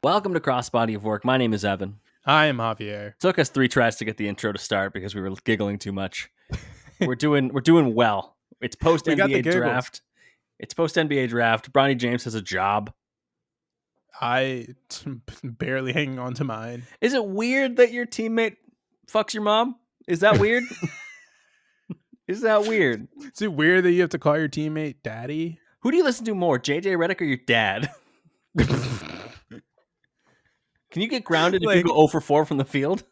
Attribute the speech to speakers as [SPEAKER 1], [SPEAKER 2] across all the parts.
[SPEAKER 1] Welcome to Crossbody of Work. My name is Evan.
[SPEAKER 2] I am Javier.
[SPEAKER 1] Took us 3 tries to get the intro to start because we were giggling too much. We're doing well. It's post NBA draft. It's post NBA draft. Bronny James has a job.
[SPEAKER 2] I barely hanging on to mine.
[SPEAKER 1] Is it weird that your teammate fucks your mom? Is that weird? Is that weird?
[SPEAKER 2] Is it weird that you have to call your teammate daddy?
[SPEAKER 1] Who do you listen to more, JJ Redick or your dad? Can you get grounded if you go 0 for 4 from the field?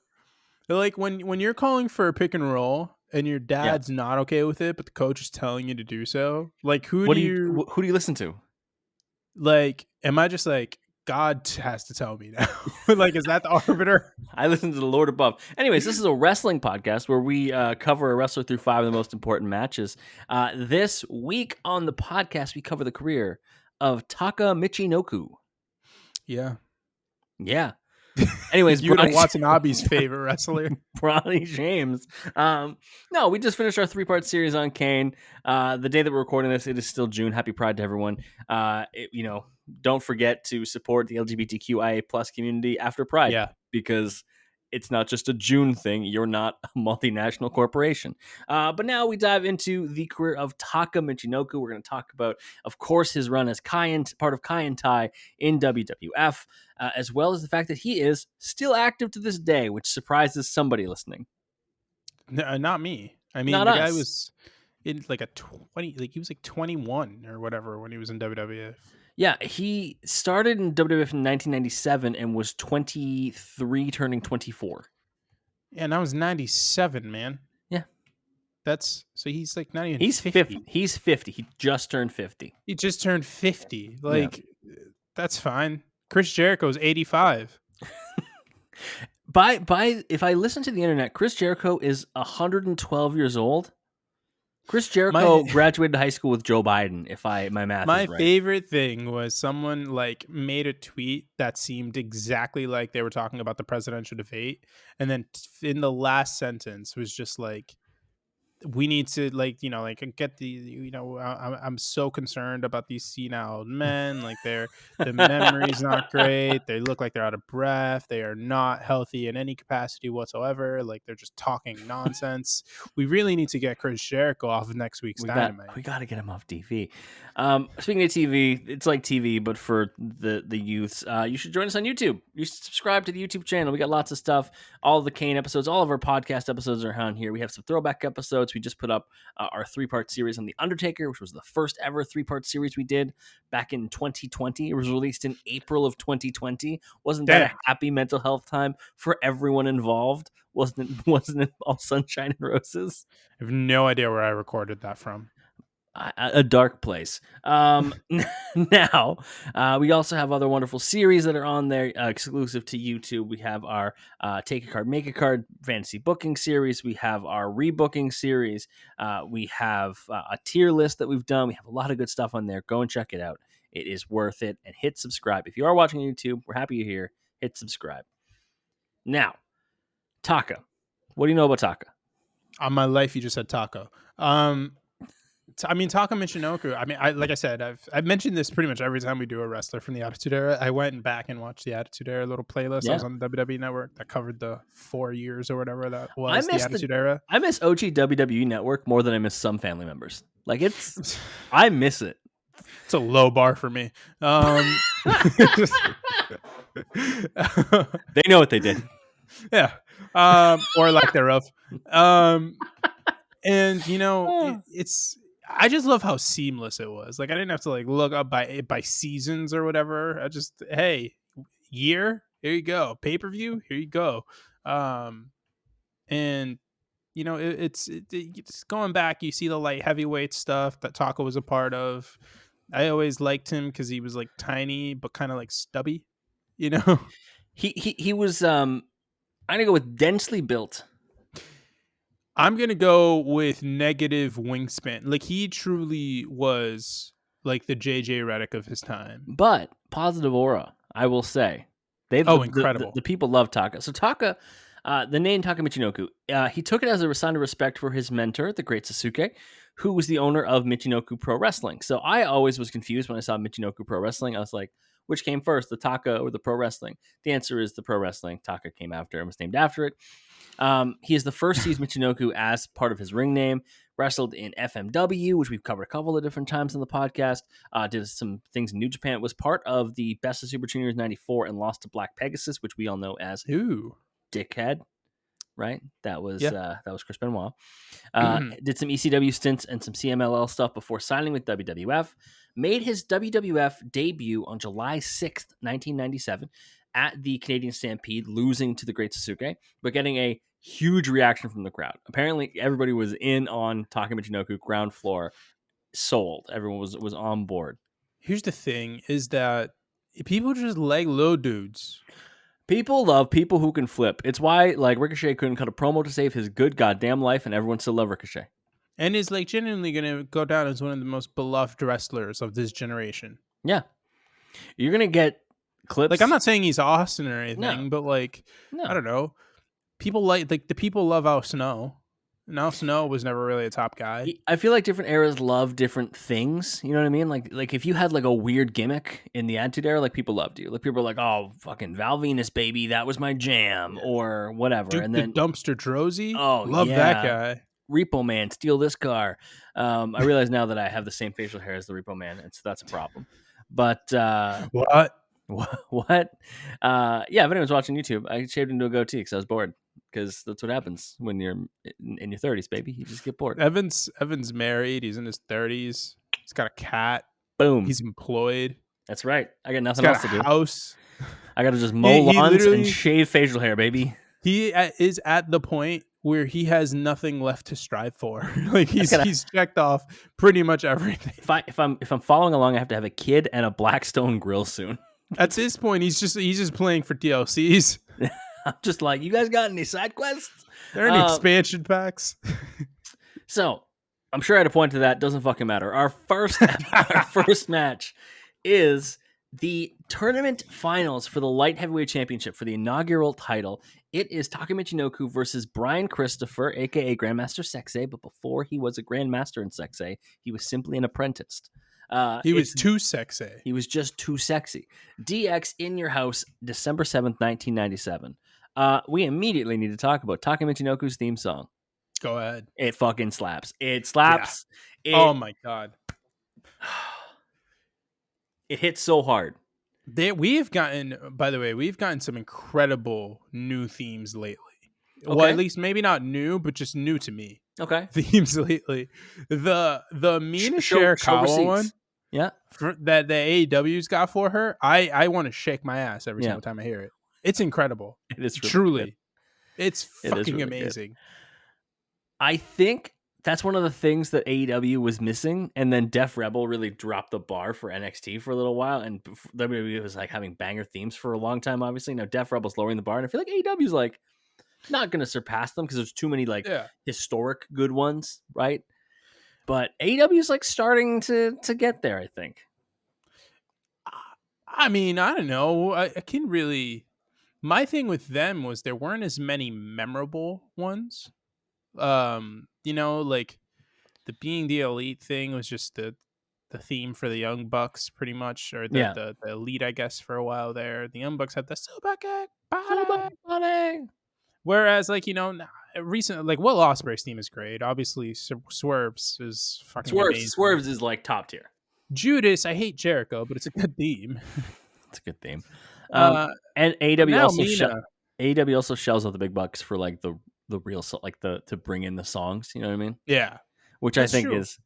[SPEAKER 2] Like when you're calling for a pick and roll and your dad's not okay with it, but the coach is telling you to do so. Like who do you
[SPEAKER 1] listen to?
[SPEAKER 2] Like, am I just like, God has to tell me now? Like, is that the arbiter?
[SPEAKER 1] I listen to the Lord above. Anyways, this is a wrestling podcast where we cover a wrestler through 5 of the most important matches. This week on the podcast, we cover the career of Taka Michinoku.
[SPEAKER 2] Yeah.
[SPEAKER 1] Anyways,
[SPEAKER 2] Yuta Watanabe's favorite wrestler,
[SPEAKER 1] Bronny James. No, we just finished our 3-part series on Kane. The day that we're recording this, it is still June. Happy Pride to everyone. Don't forget to support the LGBTQIA plus community after Pride.
[SPEAKER 2] Yeah,
[SPEAKER 1] because it's not just a June thing. You're not a multinational corporation. But now we dive into the career of Taka Michinoku. We're going to talk about, of course, his run as part of Kaientai in WWF, as well as the fact that he is still active to this day, which surprises somebody listening.
[SPEAKER 2] No, not me. I mean,
[SPEAKER 1] not
[SPEAKER 2] the
[SPEAKER 1] us.
[SPEAKER 2] Guy was in like a 20, like he was like 21 or whatever when he was in WWF.
[SPEAKER 1] Yeah, he started in WWF in 1997 and was 23, turning 24.
[SPEAKER 2] Yeah, and I was 97, man.
[SPEAKER 1] Yeah.
[SPEAKER 2] So he's like not even
[SPEAKER 1] He's
[SPEAKER 2] 50.
[SPEAKER 1] He's 50. He just turned 50.
[SPEAKER 2] He just turned 50. Like, that's fine. Chris Jericho's 85.
[SPEAKER 1] If I listen to the internet, Chris Jericho is 112 years old. Chris Jericho graduated high school with Joe Biden, if my math is right.
[SPEAKER 2] My favorite thing was someone like made a tweet that seemed exactly like they were talking about the presidential debate, and then in the last sentence was just like, we need to get the I'm so concerned about these senile men, like the memory's not great, they look like they're out of breath, they are not healthy in any capacity whatsoever, like they're just talking nonsense. We really need to get Chris Jericho off of next week's Dynamite.
[SPEAKER 1] We got to get him off TV. Speaking of TV, it's like TV but for the youths. You should join us on YouTube. You should subscribe to the YouTube channel. We got lots of stuff. All of the Kane episodes, all of our podcast episodes are on here. We have some throwback episodes. We just put up our 3-part series on The Undertaker, which was the first ever 3-part series we did back in 2020. It was released in April of 2020. Wasn't that a happy mental health time for everyone involved? Wasn't it all sunshine and roses?
[SPEAKER 2] I have no idea where I recorded that from.
[SPEAKER 1] A dark place. Now, we also have other wonderful series that are on there, exclusive to YouTube. We have our Take a Card, Make a Card fantasy booking series. We have our rebooking series. We have a tier list that we've done. We have a lot of good stuff on there. Go and check it out. It is worth it. And hit subscribe. If you are watching on YouTube, we're happy you're here. Hit subscribe. Now, Taka. What do you know about Taka?
[SPEAKER 2] On my life, you just said taco. Taka Michinoku. Like I said, I've mentioned this pretty much every time we do a wrestler from the Attitude Era. I went back and watched the Attitude Era little playlist. Yeah. I was on the WWE Network that covered the 4 years or whatever that was. The Attitude Era.
[SPEAKER 1] I miss OG WWE Network more than I miss some family members. Like I miss it.
[SPEAKER 2] It's a low bar for me.
[SPEAKER 1] They know what they did.
[SPEAKER 2] Yeah. Or lack thereof. And it's. I just love how seamless it was. Like I didn't have to like look up by seasons or whatever. I just year, here you go. Pay-per-view, here you go. And it's going back. You see the light heavyweight stuff that Taka was a part of. I always liked him because he was like tiny but kind of like stubby.
[SPEAKER 1] He was. I'm gonna go with densely built.
[SPEAKER 2] I'm going to go with negative wingspan. Like, he truly was, like, the JJ Redick of his time.
[SPEAKER 1] But positive aura, I will say.
[SPEAKER 2] Incredible.
[SPEAKER 1] The people love Taka. So Taka, the name Taka Michinoku, he took it as a sign of respect for his mentor, the great Suzuki, who was the owner of Michinoku Pro Wrestling. So I always was confused when I saw Michinoku Pro Wrestling. I was like, which came first, the Taka or the pro wrestling? The answer is the pro wrestling. Taka came after and was named after it. He is the first to use Michinoku as part of his ring name. Wrestled in FMW, which we've covered a couple of different times on the podcast. Did some things in New Japan. Was part of the Best of Super Juniors '94 and lost to Black Pegasus, which we all know as Dickhead. Right? That was Chris Benoit. Did some ECW stints and some CMLL stuff before signing with WWF. Made his WWF debut on July 6th, 1997 at the Canadian Stampede, losing to the Great Sasuke, but getting a huge reaction from the crowd. Apparently, everybody was in on Taka Michinoku, ground floor, sold. Everyone was on board.
[SPEAKER 2] Here's the thing, is that people just like low dudes.
[SPEAKER 1] People love people who can flip. It's why, like, Ricochet couldn't cut a promo to save his good goddamn life, and everyone still love Ricochet.
[SPEAKER 2] And is, like, genuinely going to go down as one of the most beloved wrestlers of this generation.
[SPEAKER 1] Yeah. You're going to get clips.
[SPEAKER 2] Like, I'm not saying he's Austin or anything, but, like, I don't know. People the people love Al Snow. And Al Snow was never really a top guy.
[SPEAKER 1] I feel like different eras love different things. You know what I mean? Like if you had like a weird gimmick in the Attitude Era, like people loved you. Like people were like, "Oh, fucking Val Venus, baby, that was my jam," or whatever.
[SPEAKER 2] Duke
[SPEAKER 1] and then
[SPEAKER 2] the Dumpster Drozy,
[SPEAKER 1] oh,
[SPEAKER 2] love that guy.
[SPEAKER 1] Repo Man, steal this car. I realize now that I have the same facial hair as the Repo Man, and so that's a problem. But
[SPEAKER 2] what?
[SPEAKER 1] What? Yeah, if anyone's watching YouTube, I shaved into a goatee because I was bored. Because that's what happens when you're in your 30s, baby. You just get bored.
[SPEAKER 2] Evan's married. He's in his 30s. He's got a cat.
[SPEAKER 1] Boom.
[SPEAKER 2] He's employed.
[SPEAKER 1] That's right. I got nothing else to do.
[SPEAKER 2] House.
[SPEAKER 1] I got to just mow lawns and shave facial hair, baby.
[SPEAKER 2] He is at the point where he has nothing left to strive for. Like he's checked off pretty much everything.
[SPEAKER 1] If I'm following along, I have to have a kid and a Blackstone grill soon.
[SPEAKER 2] At this point, he's just playing for DLCs.
[SPEAKER 1] I'm just like, you guys got any side quests?
[SPEAKER 2] There are any expansion packs?
[SPEAKER 1] So, I'm sure I had a point to that. Doesn't fucking matter. Our first match is the tournament finals for the light heavyweight championship for the inaugural title. It is Taka Michinoku versus Brian Christopher, aka Grandmaster Sexay. But before he was a Grandmaster in Sexay, he was simply an apprentice.
[SPEAKER 2] He was too sexy.
[SPEAKER 1] He was just too sexy. DX in your house, December 7th, 1997. We immediately need to talk about Taka Michinoku's theme song.
[SPEAKER 2] Go ahead.
[SPEAKER 1] It fucking slaps. It slaps.
[SPEAKER 2] Yeah. Oh my God.
[SPEAKER 1] It hits so hard.
[SPEAKER 2] We've gotten some incredible new themes lately.
[SPEAKER 1] Okay.
[SPEAKER 2] Well, at least maybe not new, but just new to me.
[SPEAKER 1] Okay.
[SPEAKER 2] Themes lately. The Mina Shirakawa one.
[SPEAKER 1] Yeah.
[SPEAKER 2] That the AEW's got for her. I want to shake my ass every single time I hear it. It's incredible.
[SPEAKER 1] It is really
[SPEAKER 2] truly.
[SPEAKER 1] Good.
[SPEAKER 2] It's fucking
[SPEAKER 1] really
[SPEAKER 2] amazing.
[SPEAKER 1] Good. I think that's one of the things that AEW was missing, and then Def Rebel really dropped the bar for NXT for a little while, and WWE was like having banger themes for a long time. Obviously, now Def Rebel's lowering the bar, and I feel like AEW's like not going to surpass them because there's too many historic good ones, right? But AEW's like starting to get there, I think.
[SPEAKER 2] I mean, I don't know. I can really. My thing with them was there weren't as many memorable ones. Like the Being the Elite thing was just the theme for the Young Bucks, pretty much, or the Elite, I guess, for a while there. The Young Bucks had the Super Kick Body. Whereas, like, recently, like, Will Ospreay's theme is great. Obviously, Swerve's is fucking amazing.
[SPEAKER 1] Swerve's is like top tier.
[SPEAKER 2] Judas, I hate Jericho, but it's a good theme.
[SPEAKER 1] It's a good theme. And AEW also shells out the big bucks for like the real, like to bring in the songs. You know what I mean?
[SPEAKER 2] Yeah,
[SPEAKER 1] which I think is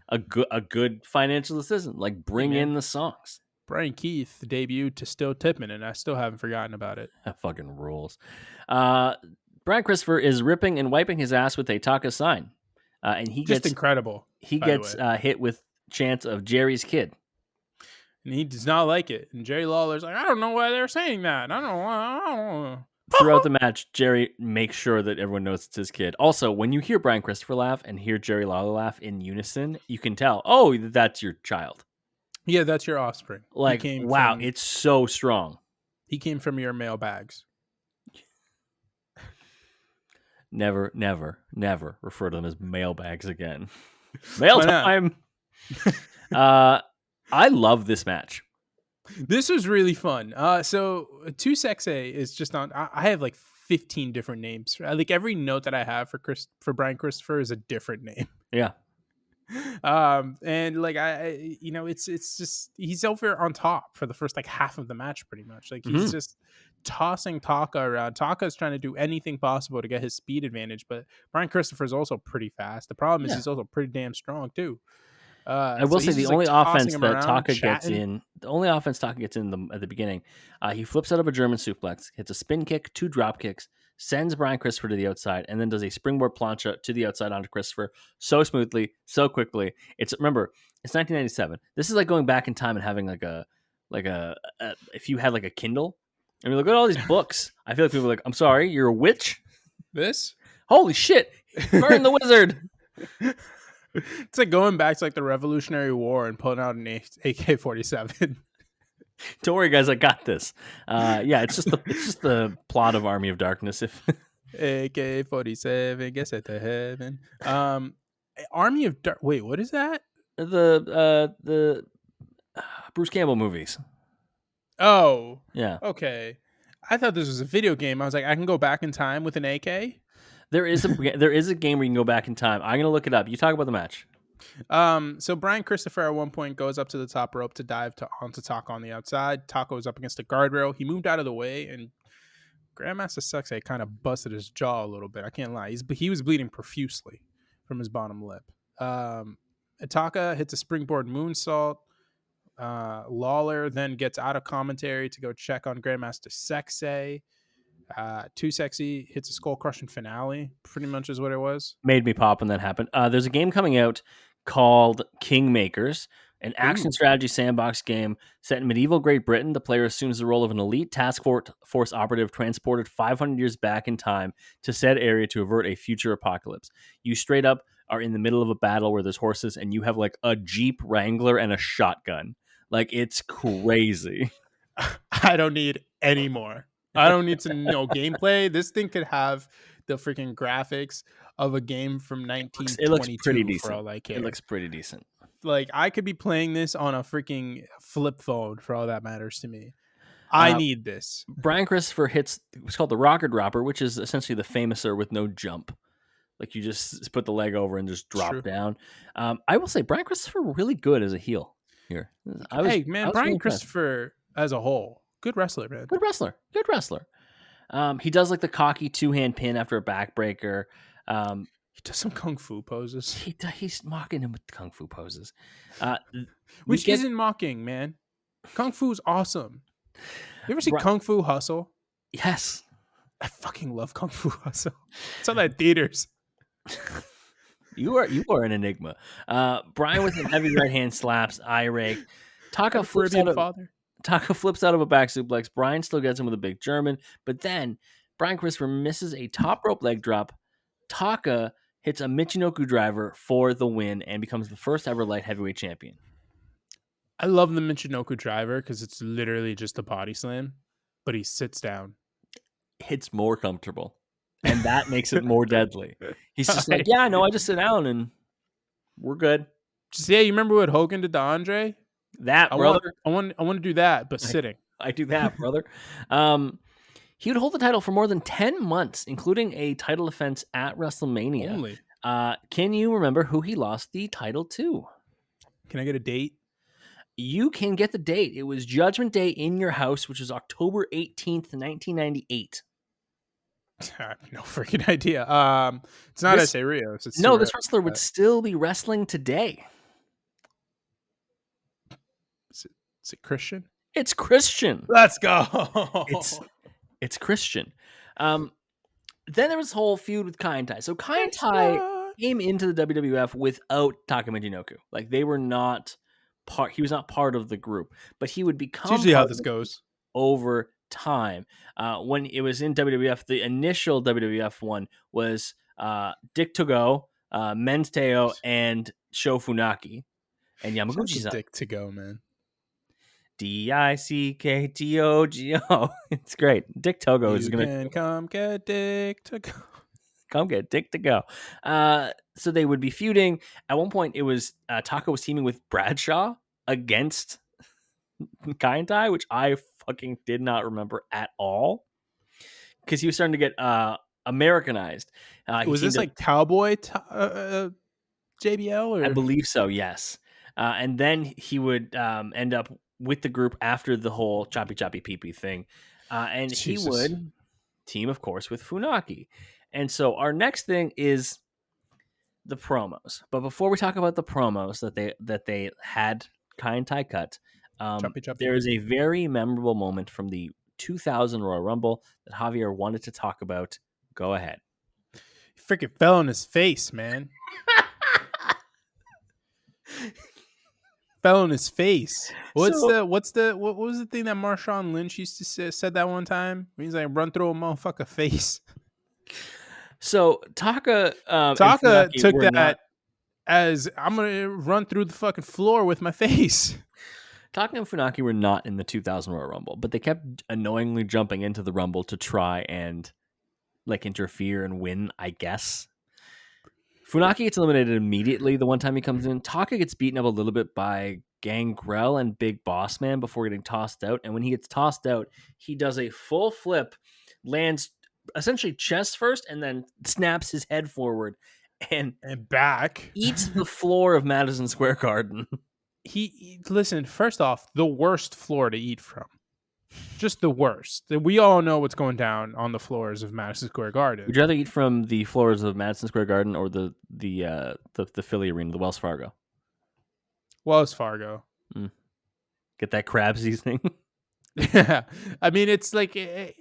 [SPEAKER 1] a good financial decision. Like bring in the songs.
[SPEAKER 2] Brian Keith debuted to Still Tipping, and I still haven't forgotten about it.
[SPEAKER 1] That fucking rules. Brian Christopher is ripping and wiping his ass with a Taka sign, and he gets
[SPEAKER 2] incredible.
[SPEAKER 1] He gets hit with chants of Jerry's kid.
[SPEAKER 2] And he does not like it. And Jerry Lawler's like, I don't know why they're saying that. I don't know.
[SPEAKER 1] Throughout the match, Jerry makes sure that everyone knows it's his kid. Also, when you hear Brian Christopher laugh and hear Jerry Lawler laugh in unison, you can tell, oh, that's your child.
[SPEAKER 2] Yeah, that's your offspring.
[SPEAKER 1] Like, wow, it's so strong.
[SPEAKER 2] He came from your mailbags.
[SPEAKER 1] Never refer to them as mailbags again. Mail time. I love this match.
[SPEAKER 2] This was really fun. So two sexe is just on. I have like 15 different names. Like every note that I have for Brian Christopher is a different name.
[SPEAKER 1] Yeah.
[SPEAKER 2] And like it's just he's over on top for the first like half of the match, pretty much. Like he's
[SPEAKER 1] Mhm.
[SPEAKER 2] just tossing Taka around. Taka's trying to do anything possible to get his speed advantage, but Brian Christopher is also pretty fast. The problem is
[SPEAKER 1] Yeah.
[SPEAKER 2] he's also pretty damn strong too.
[SPEAKER 1] I will
[SPEAKER 2] So
[SPEAKER 1] say
[SPEAKER 2] he's
[SPEAKER 1] the
[SPEAKER 2] just like
[SPEAKER 1] only
[SPEAKER 2] tossing
[SPEAKER 1] offense
[SPEAKER 2] him
[SPEAKER 1] that
[SPEAKER 2] around,
[SPEAKER 1] Taka gets
[SPEAKER 2] chatting.
[SPEAKER 1] in, at the beginning, he flips out of a German suplex, hits a spin kick, 2 drop kicks, sends Brian Christopher to the outside, and then does a springboard plancha to the outside onto Christopher so smoothly, so quickly. Remember, it's 1997. This is like going back in time and having like a if you had like a Kindle and we look at all these books. I feel like people are like, I'm sorry, you're a witch?
[SPEAKER 2] This
[SPEAKER 1] Holy shit! Burn the wizard!
[SPEAKER 2] it's like going back to like the Revolutionary War and pulling out an AK-47.
[SPEAKER 1] Don't worry, guys. I got this. Yeah, it's just the plot of Army of Darkness. If
[SPEAKER 2] AK-47 gets it to heaven. Army of Dark. Wait, what is that?
[SPEAKER 1] the Bruce Campbell movies.
[SPEAKER 2] Oh,
[SPEAKER 1] Yeah,
[SPEAKER 2] okay. I thought this was a video game. I was like, I can go back in time with an AK.
[SPEAKER 1] there is a game where you can go back in time. I'm gonna look it up. You talk about the match.
[SPEAKER 2] So Brian Christopher at one point goes up to the top rope to dive onto Taka on the outside. Taka was up against the guardrail. He moved out of the way, and Grandmaster Sexay kind of busted his jaw a little bit. I can't lie. He was bleeding profusely from his bottom lip. Taka hits a springboard moonsault. Lawler then gets out of commentary to go check on Grandmaster Sexay. Too Sexy hits a skull crushing finale, pretty much is what it was.
[SPEAKER 1] Made me pop when that happened. There's a game coming out called Kingmakers, an action strategy sandbox game set in medieval Great Britain. The player assumes the role of an elite task force operative transported 500 years back in time to said area to avert a future apocalypse. You straight up are in the middle of a battle where there's horses and you have like a Jeep Wrangler and a shotgun. Like, it's crazy.
[SPEAKER 2] I don't need any more. I don't need to know gameplay. This thing could have the freaking graphics of a game from
[SPEAKER 1] It looks pretty
[SPEAKER 2] 1922 for
[SPEAKER 1] decent.
[SPEAKER 2] all I care.
[SPEAKER 1] It looks pretty decent.
[SPEAKER 2] Like I could be playing this on a freaking flip phone for all that matters to me. I need this.
[SPEAKER 1] Brian Christopher hits what's called the rocker dropper, which is essentially the famouser with no jump. Like you just put the leg over and just drop down. I will say Brian Christopher really good as a heel here.
[SPEAKER 2] Brian
[SPEAKER 1] really
[SPEAKER 2] Christopher as a whole, good wrestler, man.
[SPEAKER 1] Good wrestler. He does like the cocky 2-hand pin after a backbreaker.
[SPEAKER 2] He does some kung fu poses.
[SPEAKER 1] He's mocking him with kung fu poses,
[SPEAKER 2] which isn't mocking, man. Kung fu's awesome. You ever see Kung Fu Hustle?
[SPEAKER 1] Yes.
[SPEAKER 2] I fucking love Kung Fu Hustle. It's on that theaters.
[SPEAKER 1] You are an enigma. Brian with some heavy right hand slaps, eye rake. Taka flips out of a back suplex. Brian still gets him with a big German, but then Brian Christopher misses a top rope leg drop. Taka hits a Michinoku driver for the win and becomes the first ever light heavyweight champion.
[SPEAKER 2] I love the Michinoku driver because it's literally just a body slam, but he sits down.
[SPEAKER 1] It's more comfortable, and that makes it more deadly. He's just like, yeah, no, I just sit down and we're good.
[SPEAKER 2] Just you remember what Hogan did to Andre?
[SPEAKER 1] Brother.
[SPEAKER 2] I want to do that, but sitting.
[SPEAKER 1] I do that, brother. He would hold the title for more than 10 months, including a title defense at WrestleMania.
[SPEAKER 2] Only.
[SPEAKER 1] Can you remember who he lost the title to?
[SPEAKER 2] Can I get a date?
[SPEAKER 1] You can get the date. It was Judgment Day in your house, which was October 18th, 1998.
[SPEAKER 2] I have no freaking idea. It's not S.A. Rios.
[SPEAKER 1] This wrestler would still be wrestling today.
[SPEAKER 2] Is it Christian?
[SPEAKER 1] It's Christian.
[SPEAKER 2] Let's go.
[SPEAKER 1] It's Christian. Then there was this whole feud with Kaientai. So Kaientai came into the WWF without Taka Michinoku. Like they were not part. He was not part of the group, but he would become.
[SPEAKER 2] It's usually how this goes
[SPEAKER 1] over time. When it was in WWF, the initial WWF one was Dick Togo, Men's Teo, and Sho Funaki, and Yamaguchi's
[SPEAKER 2] Dick to go, man.
[SPEAKER 1] Dicktogo. It's great. Dick Togo is gonna
[SPEAKER 2] come get Dick to go.
[SPEAKER 1] Come get Dick to go. So they would be feuding. At one point, it was Taka was teaming with Bradshaw against Kaientai, which I fucking did not remember at all, because he was starting to get Americanized. He
[SPEAKER 2] Was
[SPEAKER 1] teamed
[SPEAKER 2] this
[SPEAKER 1] up,
[SPEAKER 2] like Cowboy JBL
[SPEAKER 1] I
[SPEAKER 2] or
[SPEAKER 1] believe so, yes. And then he would end up with the group after the whole choppy choppy pee pee thing, and he
[SPEAKER 2] Jesus?
[SPEAKER 1] would team, of course, with Funaki. And so our next thing is the promos. But before we talk about the promos that they had Kaientai cut,
[SPEAKER 2] Choppy choppy
[SPEAKER 1] there is a
[SPEAKER 2] pee.
[SPEAKER 1] very memorable moment from the 2000 Royal Rumble that Javier wanted to talk about. Go ahead.
[SPEAKER 2] He freaking fell on his face, man. Fell on his face. What was the thing that Marshawn Lynch used to said that one time? He's like, run through a motherfucker face.
[SPEAKER 1] So Taka and
[SPEAKER 2] Taka
[SPEAKER 1] Funaki
[SPEAKER 2] took
[SPEAKER 1] were not.
[SPEAKER 2] that as I'm gonna run through the fucking floor with my face.
[SPEAKER 1] Taka and Funaki were not in the 2000 Royal Rumble, but they kept annoyingly jumping into the Rumble to try and like interfere and win, I guess. Funaki gets eliminated immediately the one time he comes in. Taka gets beaten up a little bit by Gangrel and Big Boss Man before getting tossed out. And when he gets tossed out, he does a full flip, lands essentially chest first, and then snaps his head forward and
[SPEAKER 2] Back.
[SPEAKER 1] eats the floor of Madison Square Garden.
[SPEAKER 2] Listen, first off, the worst floor to eat from. Just the worst. We all know what's going down on the floors of Madison Square Garden.
[SPEAKER 1] Would you rather eat from the floors of Madison Square Garden or the Philly Arena, the Wells Fargo?
[SPEAKER 2] Wells Fargo.
[SPEAKER 1] Get that crab seasoning.
[SPEAKER 2] Yeah, I mean, it's like it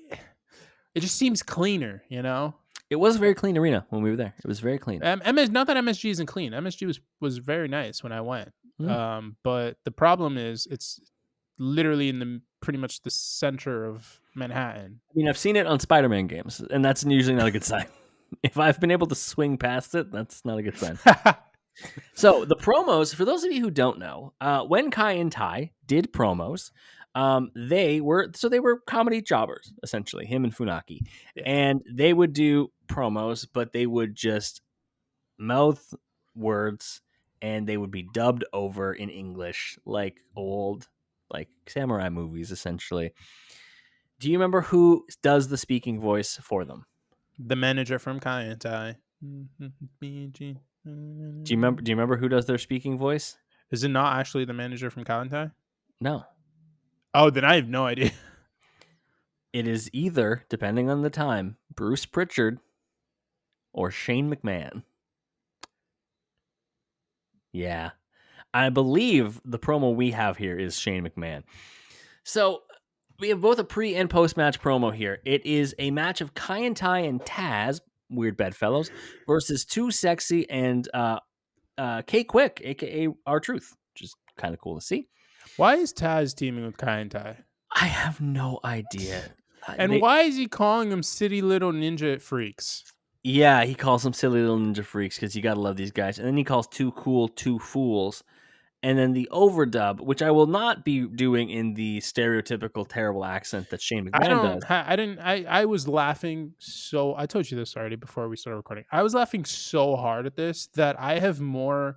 [SPEAKER 2] just seems cleaner, you know.
[SPEAKER 1] It was a very clean arena when we were there. It was very clean.
[SPEAKER 2] Not that MSG isn't clean. MSG was very nice when I went.
[SPEAKER 1] Mm.
[SPEAKER 2] But the problem is it's literally in the pretty much the center of Manhattan.
[SPEAKER 1] I mean, I've seen it on Spider-Man games, and that's usually not a good sign. If I've been able to swing past it, that's not a good sign. So the promos, for those of you who don't know, when Kaientai did promos, they were comedy jobbers, essentially, him and Funaki.
[SPEAKER 2] Yeah.
[SPEAKER 1] And they would do promos, but they would just mouth words and they would be dubbed over in English like old like samurai movies, essentially. Do you remember who does the speaking voice for them?
[SPEAKER 2] The manager from Kaientai.
[SPEAKER 1] Do you remember who does their speaking voice?
[SPEAKER 2] Is it not actually the manager from Kaientai?
[SPEAKER 1] No.
[SPEAKER 2] Oh, then I have no idea.
[SPEAKER 1] It is either, depending on the time, Bruce Pritchard or Shane McMahon. Yeah. I believe the promo we have here is Shane McMahon. So we have both a pre and post match promo here. It is a match of Kaientai and Taz, weird bedfellows, versus Too Sexy and K Quick, aka R-Truth, which is kind of cool to see.
[SPEAKER 2] Why is Taz teaming with Kaientai?
[SPEAKER 1] I have no idea.
[SPEAKER 2] And why is he calling them City Little Ninja Freaks?
[SPEAKER 1] Yeah, he calls them Silly Little Ninja Freaks because you got to love these guys. And then he calls Too Cool Two Fools. And then the overdub, which I will not be doing in the stereotypical terrible accent that Shane McMahon does.
[SPEAKER 2] I was laughing so... I told you this already before we started recording. I was laughing so hard at this that I have more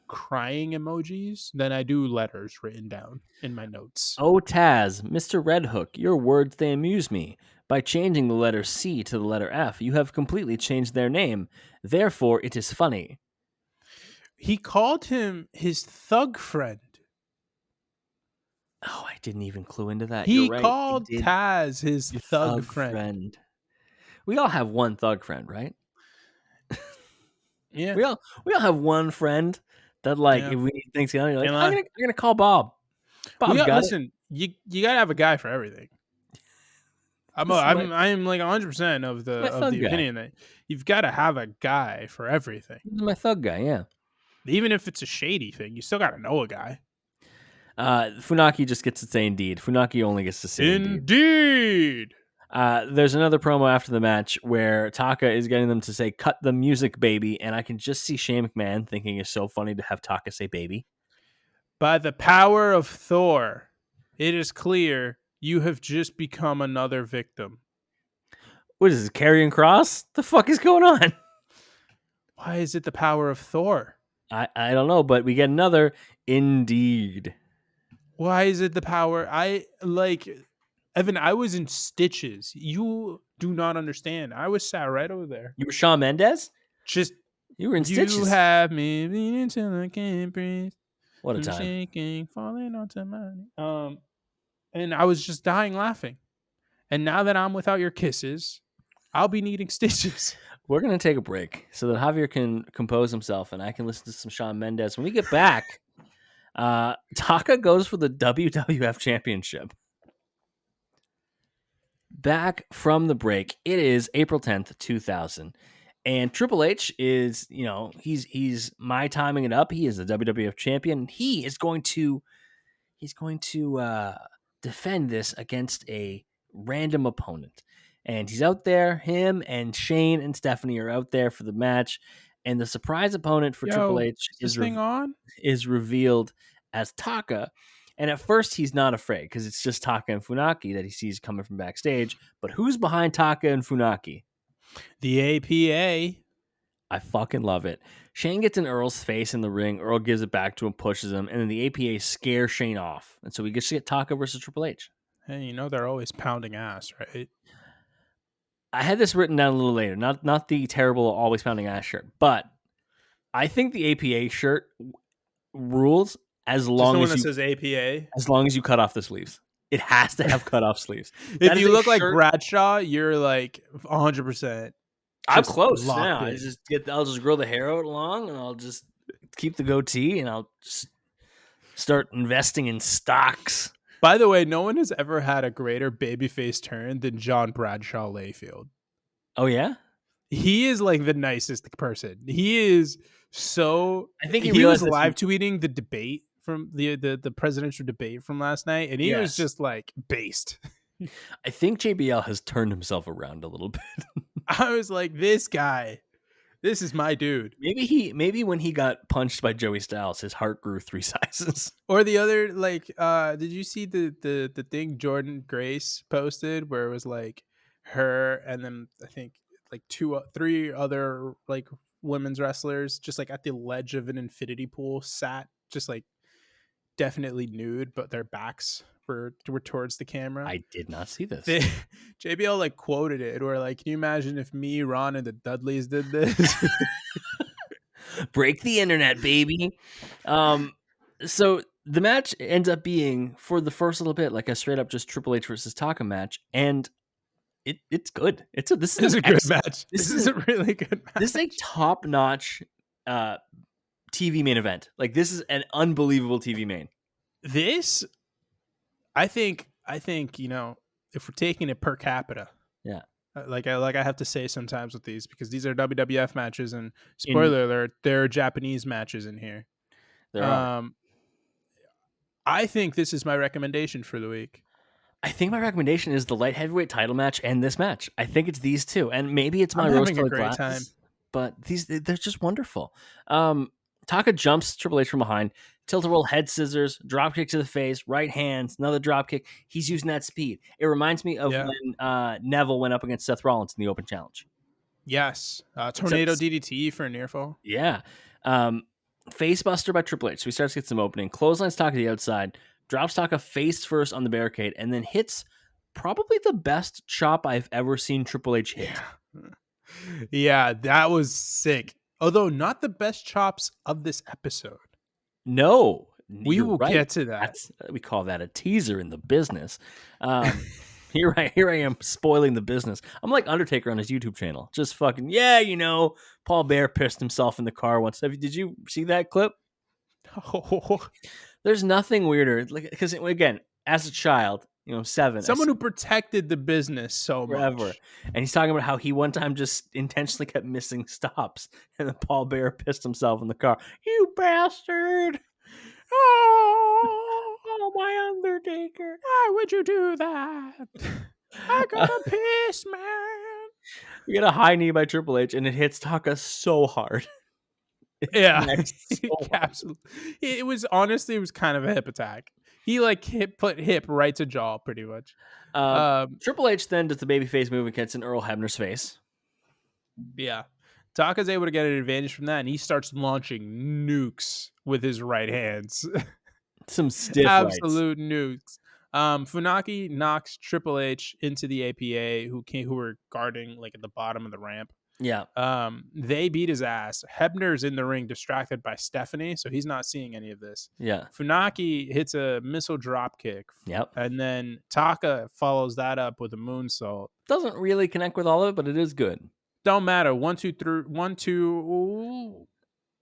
[SPEAKER 2] crying emojis than I do letters written down in my notes.
[SPEAKER 1] Oh, Taz, Mr. Red Hook, your words, they amuse me. By changing the letter C to the letter F, you have completely changed their name. Therefore, it is funny.
[SPEAKER 2] He called him his thug friend.
[SPEAKER 1] Oh, I didn't even clue into that.
[SPEAKER 2] He
[SPEAKER 1] You're right.
[SPEAKER 2] called Taz his thug friend.
[SPEAKER 1] We all have one thug friend, right?
[SPEAKER 2] Yeah.
[SPEAKER 1] We all have one friend that, like, if we need things done, you're like, I'm gonna call Bob. Bob,
[SPEAKER 2] listen, you gotta have a guy for everything. I'm like 100% of the opinion that you've got to have a guy for everything.
[SPEAKER 1] He's my thug guy, yeah.
[SPEAKER 2] Even if it's a shady thing, you still got to know a guy.
[SPEAKER 1] Funaki just gets to say indeed. Funaki only gets to say
[SPEAKER 2] indeed.
[SPEAKER 1] There's another promo after the match where Taka is getting them to say, cut the music, baby. And I can just see Shane McMahon thinking it's so funny to have Taka say baby.
[SPEAKER 2] By the power of Thor, it is clear you have just become another victim.
[SPEAKER 1] What is this, Karrion Kross? The fuck is going on?
[SPEAKER 2] Why is it the power of Thor?
[SPEAKER 1] I don't know, but we get another indeed.
[SPEAKER 2] Why is it the power? I like Evan, I was in stitches. You do not understand. I was sat right over there.
[SPEAKER 1] You were Shawn Mendes?
[SPEAKER 2] Just
[SPEAKER 1] You were in
[SPEAKER 2] you
[SPEAKER 1] stitches.
[SPEAKER 2] have me leaning till I can't breathe.
[SPEAKER 1] What a
[SPEAKER 2] I'm
[SPEAKER 1] time.
[SPEAKER 2] shaking, falling onto my and I was just dying laughing. And now that I'm without your kisses, I'll be needing stitches.
[SPEAKER 1] We're going to take a break so that Javier can compose himself and I can listen to some Shawn Mendes. When we get back, Taka goes for the WWF Championship. Back from the break, it is April 10th, 2000. And Triple H is, he's my timing it up. He is the WWF champion. He's going to defend this against a random opponent. And he's out there. Him and Shane and Stephanie are out there for the match. And the surprise opponent for Triple
[SPEAKER 2] Yo,
[SPEAKER 1] H
[SPEAKER 2] is this thing on?
[SPEAKER 1] is revealed as Taka. And at first, he's not afraid because it's just Taka and Funaki that he sees coming from backstage. But who's behind Taka and Funaki?
[SPEAKER 2] The APA.
[SPEAKER 1] I fucking love it. Shane gets in Earl's face in the ring. Earl gives it back to him, pushes him, and then the APA scare Shane off. And so we get to get Taka versus Triple H.
[SPEAKER 2] Hey, you know they're always pounding ass, right?
[SPEAKER 1] I had this written down a little later, not the terrible always pounding ass shirt, but I think the APA shirt rules as
[SPEAKER 2] Just the
[SPEAKER 1] long
[SPEAKER 2] one
[SPEAKER 1] as
[SPEAKER 2] that
[SPEAKER 1] you
[SPEAKER 2] says APA.
[SPEAKER 1] cut off the sleeves. It has to have cut off sleeves.
[SPEAKER 2] If you look like Bradshaw, you're like 100%.
[SPEAKER 1] I'm close now.
[SPEAKER 2] In.
[SPEAKER 1] I'll just grow the hair out long, and I'll just keep the goatee, and I'll just start investing in stocks.
[SPEAKER 2] By the way, no one has ever had a greater babyface turn than John Bradshaw Layfield.
[SPEAKER 1] Oh yeah,
[SPEAKER 2] he is like the nicest person. He is so.
[SPEAKER 1] I think
[SPEAKER 2] he was live tweeting the debate from the presidential debate from last night, and he was just like based.
[SPEAKER 1] I think JBL has turned himself around a little bit.
[SPEAKER 2] I was like, this guy, this is my dude.
[SPEAKER 1] Maybe when he got punched by Joey Styles, his heart grew 3 sizes.
[SPEAKER 2] Or the other, like, did you see the thing Jordan Grace posted where it was like her and then I think like 3 other like women's wrestlers just like at the ledge of an infinity pool sat just like definitely nude, but their backs were towards the camera.
[SPEAKER 1] I did not see this.
[SPEAKER 2] JBL like quoted it or like, can you imagine if me, Ron, and the Dudleys did this?
[SPEAKER 1] Break the internet, baby. So the match ends up being, for the first little bit, like a straight up just Triple H versus Taka match, and it's good. This is a
[SPEAKER 2] good match. This is a really good match.
[SPEAKER 1] This is a top notch TV main event. Like, this is an unbelievable TV main.
[SPEAKER 2] This, I think, you know, if we're taking it per capita,
[SPEAKER 1] yeah,
[SPEAKER 2] like I have to say sometimes with these because these are WWF matches, and spoiler alert, there are Japanese matches in here.
[SPEAKER 1] There are.
[SPEAKER 2] I think this is my recommendation for the week.
[SPEAKER 1] I think my recommendation is the light heavyweight title match and this match. I think it's these two, and maybe it's my rose-colored glasses, time. But they're just wonderful. Taka jumps Triple H from behind, tilt-a-roll head scissors, drop kick to the face, right hands, another drop kick. He's using that speed. It reminds me of when Neville went up against Seth Rollins in the Open Challenge.
[SPEAKER 2] Yes, tornado DDT for a near fall.
[SPEAKER 1] Yeah, face buster by Triple H. So he starts to get some opening. Clotheslines Taka to the outside, drops Taka face first on the barricade, and then hits probably the best chop I've ever seen Triple H hit.
[SPEAKER 2] Yeah, that was sick. Although not the best chops of this episode.
[SPEAKER 1] No,
[SPEAKER 2] we will get to that.
[SPEAKER 1] We call that a teaser in the business. Here I am spoiling the business. I'm like Undertaker on his YouTube channel. Just fucking, Paul Bear pissed himself in the car once. Did you see that clip?
[SPEAKER 2] Oh.
[SPEAKER 1] There's nothing weirder. Because, again, as a child, 7.
[SPEAKER 2] Someone who protected the business forever.
[SPEAKER 1] Much. And he's talking about how he one time just intentionally kept missing stops. And then Paul Bear pissed himself in the car. You bastard! Oh, my Undertaker.
[SPEAKER 2] Why would you do that? I gotta piss, man.
[SPEAKER 1] We get a high knee by Triple H, and it hits Taka so hard.
[SPEAKER 2] Yeah, absolutely. It was kind of a hip attack. He like put hip right to jaw, pretty much.
[SPEAKER 1] Triple H then does the babyface move and gets in Earl Hebner's face.
[SPEAKER 2] Yeah, Taka's able to get an advantage from that, and he starts launching nukes with his right hands.
[SPEAKER 1] Some stiff rights.
[SPEAKER 2] Absolute nukes. Funaki knocks Triple H into the APA, who were guarding like at the bottom of the ramp.
[SPEAKER 1] Yeah.
[SPEAKER 2] They beat his ass. Hebner's in the ring, distracted by Stephanie, so he's not seeing any of this.
[SPEAKER 1] Yeah.
[SPEAKER 2] Funaki hits a missile drop kick,
[SPEAKER 1] Yep.
[SPEAKER 2] and then Taka follows that up with a moonsault.
[SPEAKER 1] Doesn't really connect with all of it, but it is good.
[SPEAKER 2] Don't matter. 1, 2, 3, 1, 2. Ooh.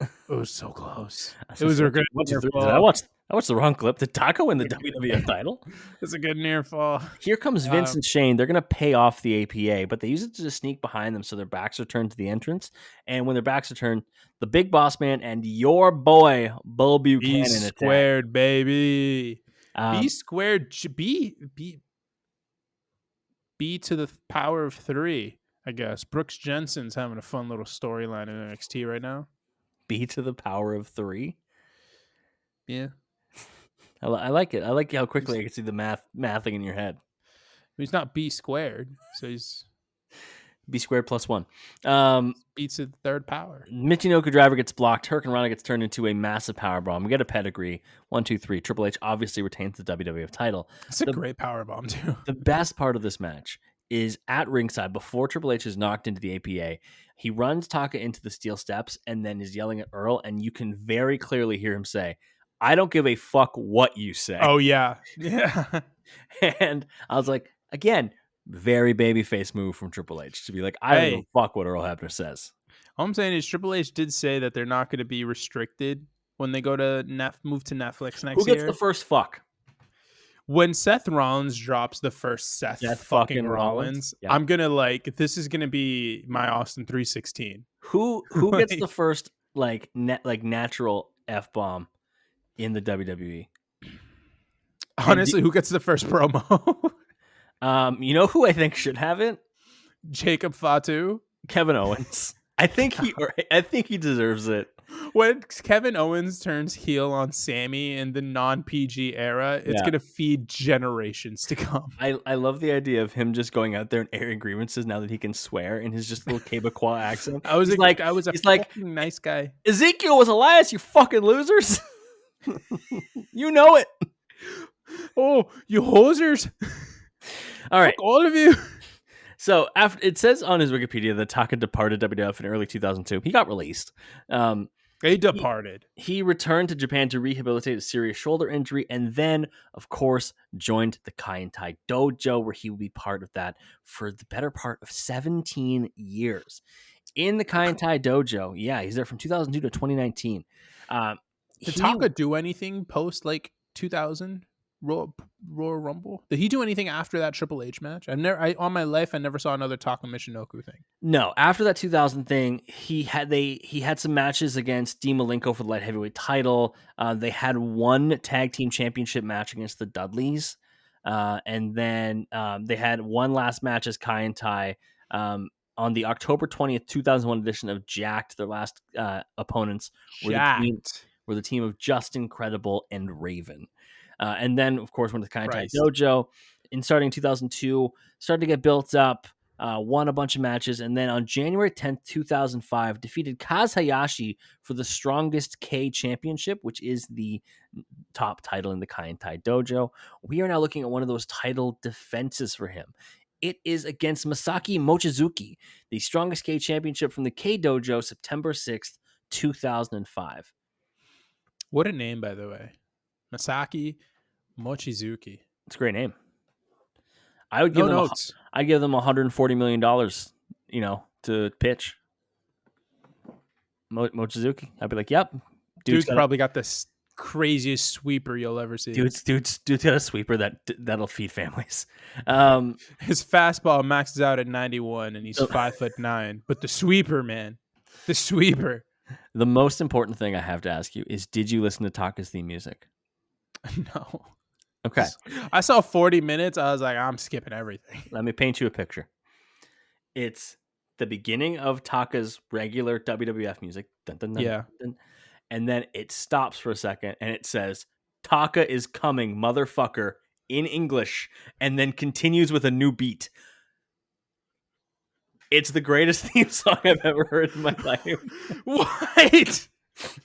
[SPEAKER 2] It was so close. It was a good near
[SPEAKER 1] Did
[SPEAKER 2] fall.
[SPEAKER 1] I watched the wrong clip. Did Taka win the WWF title?
[SPEAKER 2] It's a good near fall.
[SPEAKER 1] Here comes Vince and Shane. They're going to pay off the APA, but they use it to just sneak behind them so their backs are turned to the entrance. And when their backs are turned, the Big Boss Man and your boy, Bull Buchanan,
[SPEAKER 2] B squared, baby. B squared. B to the power of 3, I guess. Brooks Jensen's having a fun little storyline in NXT right now.
[SPEAKER 1] B to the power of 3?
[SPEAKER 2] Yeah.
[SPEAKER 1] I like it. I like how quickly I can see the mathing in your head.
[SPEAKER 2] He's not B squared, so he's
[SPEAKER 1] B squared plus 1.
[SPEAKER 2] B to the 3rd power.
[SPEAKER 1] Michinoku driver gets blocked. Hurricane Rana gets turned into a massive powerbomb. We get a pedigree. 1, 2, 3. Triple H obviously retains the WWF title.
[SPEAKER 2] It's a great powerbomb, too.
[SPEAKER 1] The best part of this match is at ringside, before Triple H is knocked into the APA, he runs Taka into the steel steps and then is yelling at Earl, and you can very clearly hear him say, I don't give a fuck what you say.
[SPEAKER 2] Oh, yeah. Yeah.
[SPEAKER 1] And I was like, again, very babyface move from Triple H to be like, I don't give a fuck what Earl Hebner says.
[SPEAKER 2] All I'm saying is Triple H did say that they're not going to be restricted when they go to move to Netflix next year.
[SPEAKER 1] Who gets the first fuck?
[SPEAKER 2] When Seth Rollins drops the first Seth fucking Rollins, yeah. I'm going to this is going to be my Austin 316.
[SPEAKER 1] Who gets the first natural F-bomb in the WWE?
[SPEAKER 2] Honestly, who gets the first promo?
[SPEAKER 1] You know who I think should have it?
[SPEAKER 2] Jacob Fatu,
[SPEAKER 1] Kevin Owens. I think he deserves it.
[SPEAKER 2] When Kevin Owens turns heel on Sammy in the non-PG era, it's gonna feed generations to come.
[SPEAKER 1] I love the idea of him just going out there and airing grievances now that he can swear in his just little Quebecois accent.
[SPEAKER 2] I was a nice guy.
[SPEAKER 1] Ezekiel was Elias, you fucking losers. You know it.
[SPEAKER 2] Oh, you hosers.
[SPEAKER 1] All right.
[SPEAKER 2] Fuck all of you.
[SPEAKER 1] So after it says on his Wikipedia that Taka departed WWF in early 2002. He got released.
[SPEAKER 2] He departed.
[SPEAKER 1] He returned to Japan to rehabilitate a serious shoulder injury, and then, of course, joined the Kaientai Dojo, where he will be part of that for the better part of 17 years. In the Kaientai Dojo, he's there from 2002 to 2019.
[SPEAKER 2] Did Taka do anything post 2000? Royal Rumble? Did he do anything after that Triple H match? On my life, I never saw another Taka Michinoku thing.
[SPEAKER 1] No, after that 2000 thing, he had some matches against Dean Malenko for the light heavyweight title. They had one tag team championship match against the Dudleys, and then they had one last match as Kaientai on the October 20th, 2001 edition of Jacked. Their last opponents were the team of Just Incredible and Raven. And then, of course, went to the Kaientai Dojo. Starting 2002, started to get built up, won a bunch of matches, and then on January 10th, 2005, defeated Kaz Hayashi for the Strongest K Championship, which is the top title in the Kaientai Dojo. We are now looking at one of those title defenses for him. It is against Masaki Mochizuki, the Strongest K Championship from the K Dojo, September 6th, 2005.
[SPEAKER 2] What a name, by the way. Masaki Mochizuki.
[SPEAKER 1] It's a great name. I would give them I give them $140 million, to pitch. Mochizuki. I'd be like, yep.
[SPEAKER 2] Dude's probably got the craziest sweeper you'll ever see.
[SPEAKER 1] Dude's got a sweeper that'll feed families.
[SPEAKER 2] His fastball maxes out at 91 and he's 5'9". But the sweeper, man. The sweeper.
[SPEAKER 1] The most important thing I have to ask you is, did you listen to Taka's theme music?
[SPEAKER 2] No.
[SPEAKER 1] Okay.
[SPEAKER 2] I saw 40 minutes. I was like, I'm skipping everything.
[SPEAKER 1] Let me paint you a picture. It's the beginning of Taka's regular WWF music. Dun, dun, dun,
[SPEAKER 2] yeah.
[SPEAKER 1] Dun, and then it stops for a second and it says, Taka is coming, motherfucker, in English, and then continues with a new beat. It's the greatest theme song I've ever heard in my life.
[SPEAKER 2] What?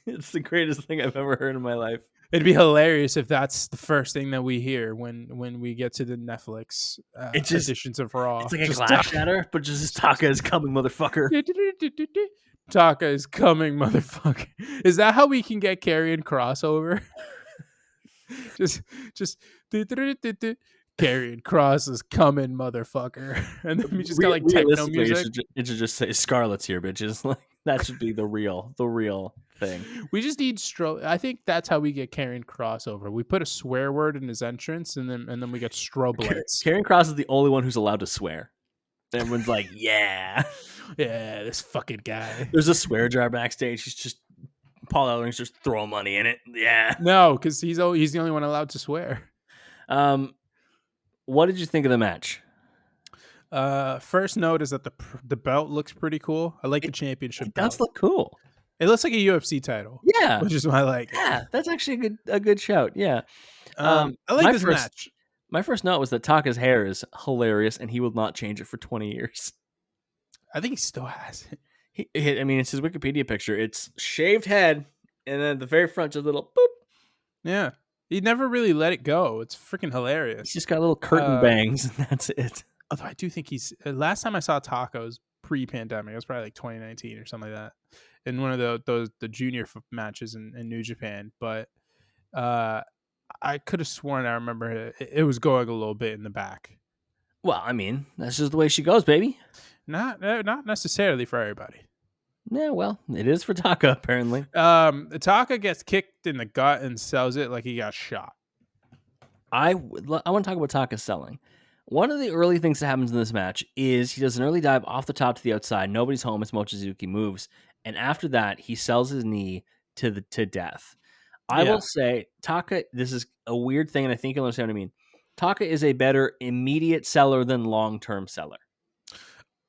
[SPEAKER 1] It's the greatest thing I've ever heard in my life.
[SPEAKER 2] It'd be hilarious if that's the first thing that we hear when we get to the Netflix
[SPEAKER 1] It's just
[SPEAKER 2] editions of Raw.
[SPEAKER 1] it's like a
[SPEAKER 2] Just
[SPEAKER 1] glass shatter, but just Taka is coming, motherfucker.
[SPEAKER 2] Taka is coming, motherfucker. Is that how we can get Karrion crossover? just Karrion Cross is coming, motherfucker. And then we just got like techno
[SPEAKER 1] Realistically,
[SPEAKER 2] music.
[SPEAKER 1] it should just say Scarlet's here, bitches. Like that should be the real thing.
[SPEAKER 2] We just need I think that's how we get Karrion crossover. We put a swear word in his entrance, and then we get strobe lights.
[SPEAKER 1] Karrion Cross is the only one who's allowed to swear. Everyone's like, yeah,
[SPEAKER 2] yeah, this fucking guy.
[SPEAKER 1] There's a swear jar backstage. He's just Paul Ellering's just throwing money in it. Yeah.
[SPEAKER 2] No, because he's the only one allowed to swear.
[SPEAKER 1] What did you think of the match?
[SPEAKER 2] First note is that the belt looks pretty cool. I like the championship.
[SPEAKER 1] It does look cool.
[SPEAKER 2] It looks like a UFC title.
[SPEAKER 1] Yeah,
[SPEAKER 2] which is why I like it.
[SPEAKER 1] Yeah, that's actually a good shout. Yeah.
[SPEAKER 2] I like this match.
[SPEAKER 1] My first note was that Taka's hair is hilarious, and he will not change it for 20 years.
[SPEAKER 2] I think he still has it.
[SPEAKER 1] It's his Wikipedia picture. It's shaved head, and then the very front, just a little boop.
[SPEAKER 2] Yeah. He never really let it go. It's freaking hilarious.
[SPEAKER 1] He's just got little curtain bangs, and that's it.
[SPEAKER 2] Although I do think last time I saw Taka was pre-pandemic. It was probably like 2019 or something like that. In one of the junior matches in New Japan. But I could have sworn I remember it was going a little bit in the back.
[SPEAKER 1] Well, that's just the way she goes, baby.
[SPEAKER 2] Not necessarily for everybody.
[SPEAKER 1] Yeah, well, it is for Taka, apparently.
[SPEAKER 2] Taka gets kicked in the gut and sells it like he got shot.
[SPEAKER 1] I want to talk about Taka selling. One of the early things that happens in this match is he does an early dive off the top to the outside. Nobody's home. It's Mochizuki moves. And after that, he sells his knee to death. I will say, Taka, this is a weird thing, and I think you'll understand what I mean. Taka is a better immediate seller than long-term seller.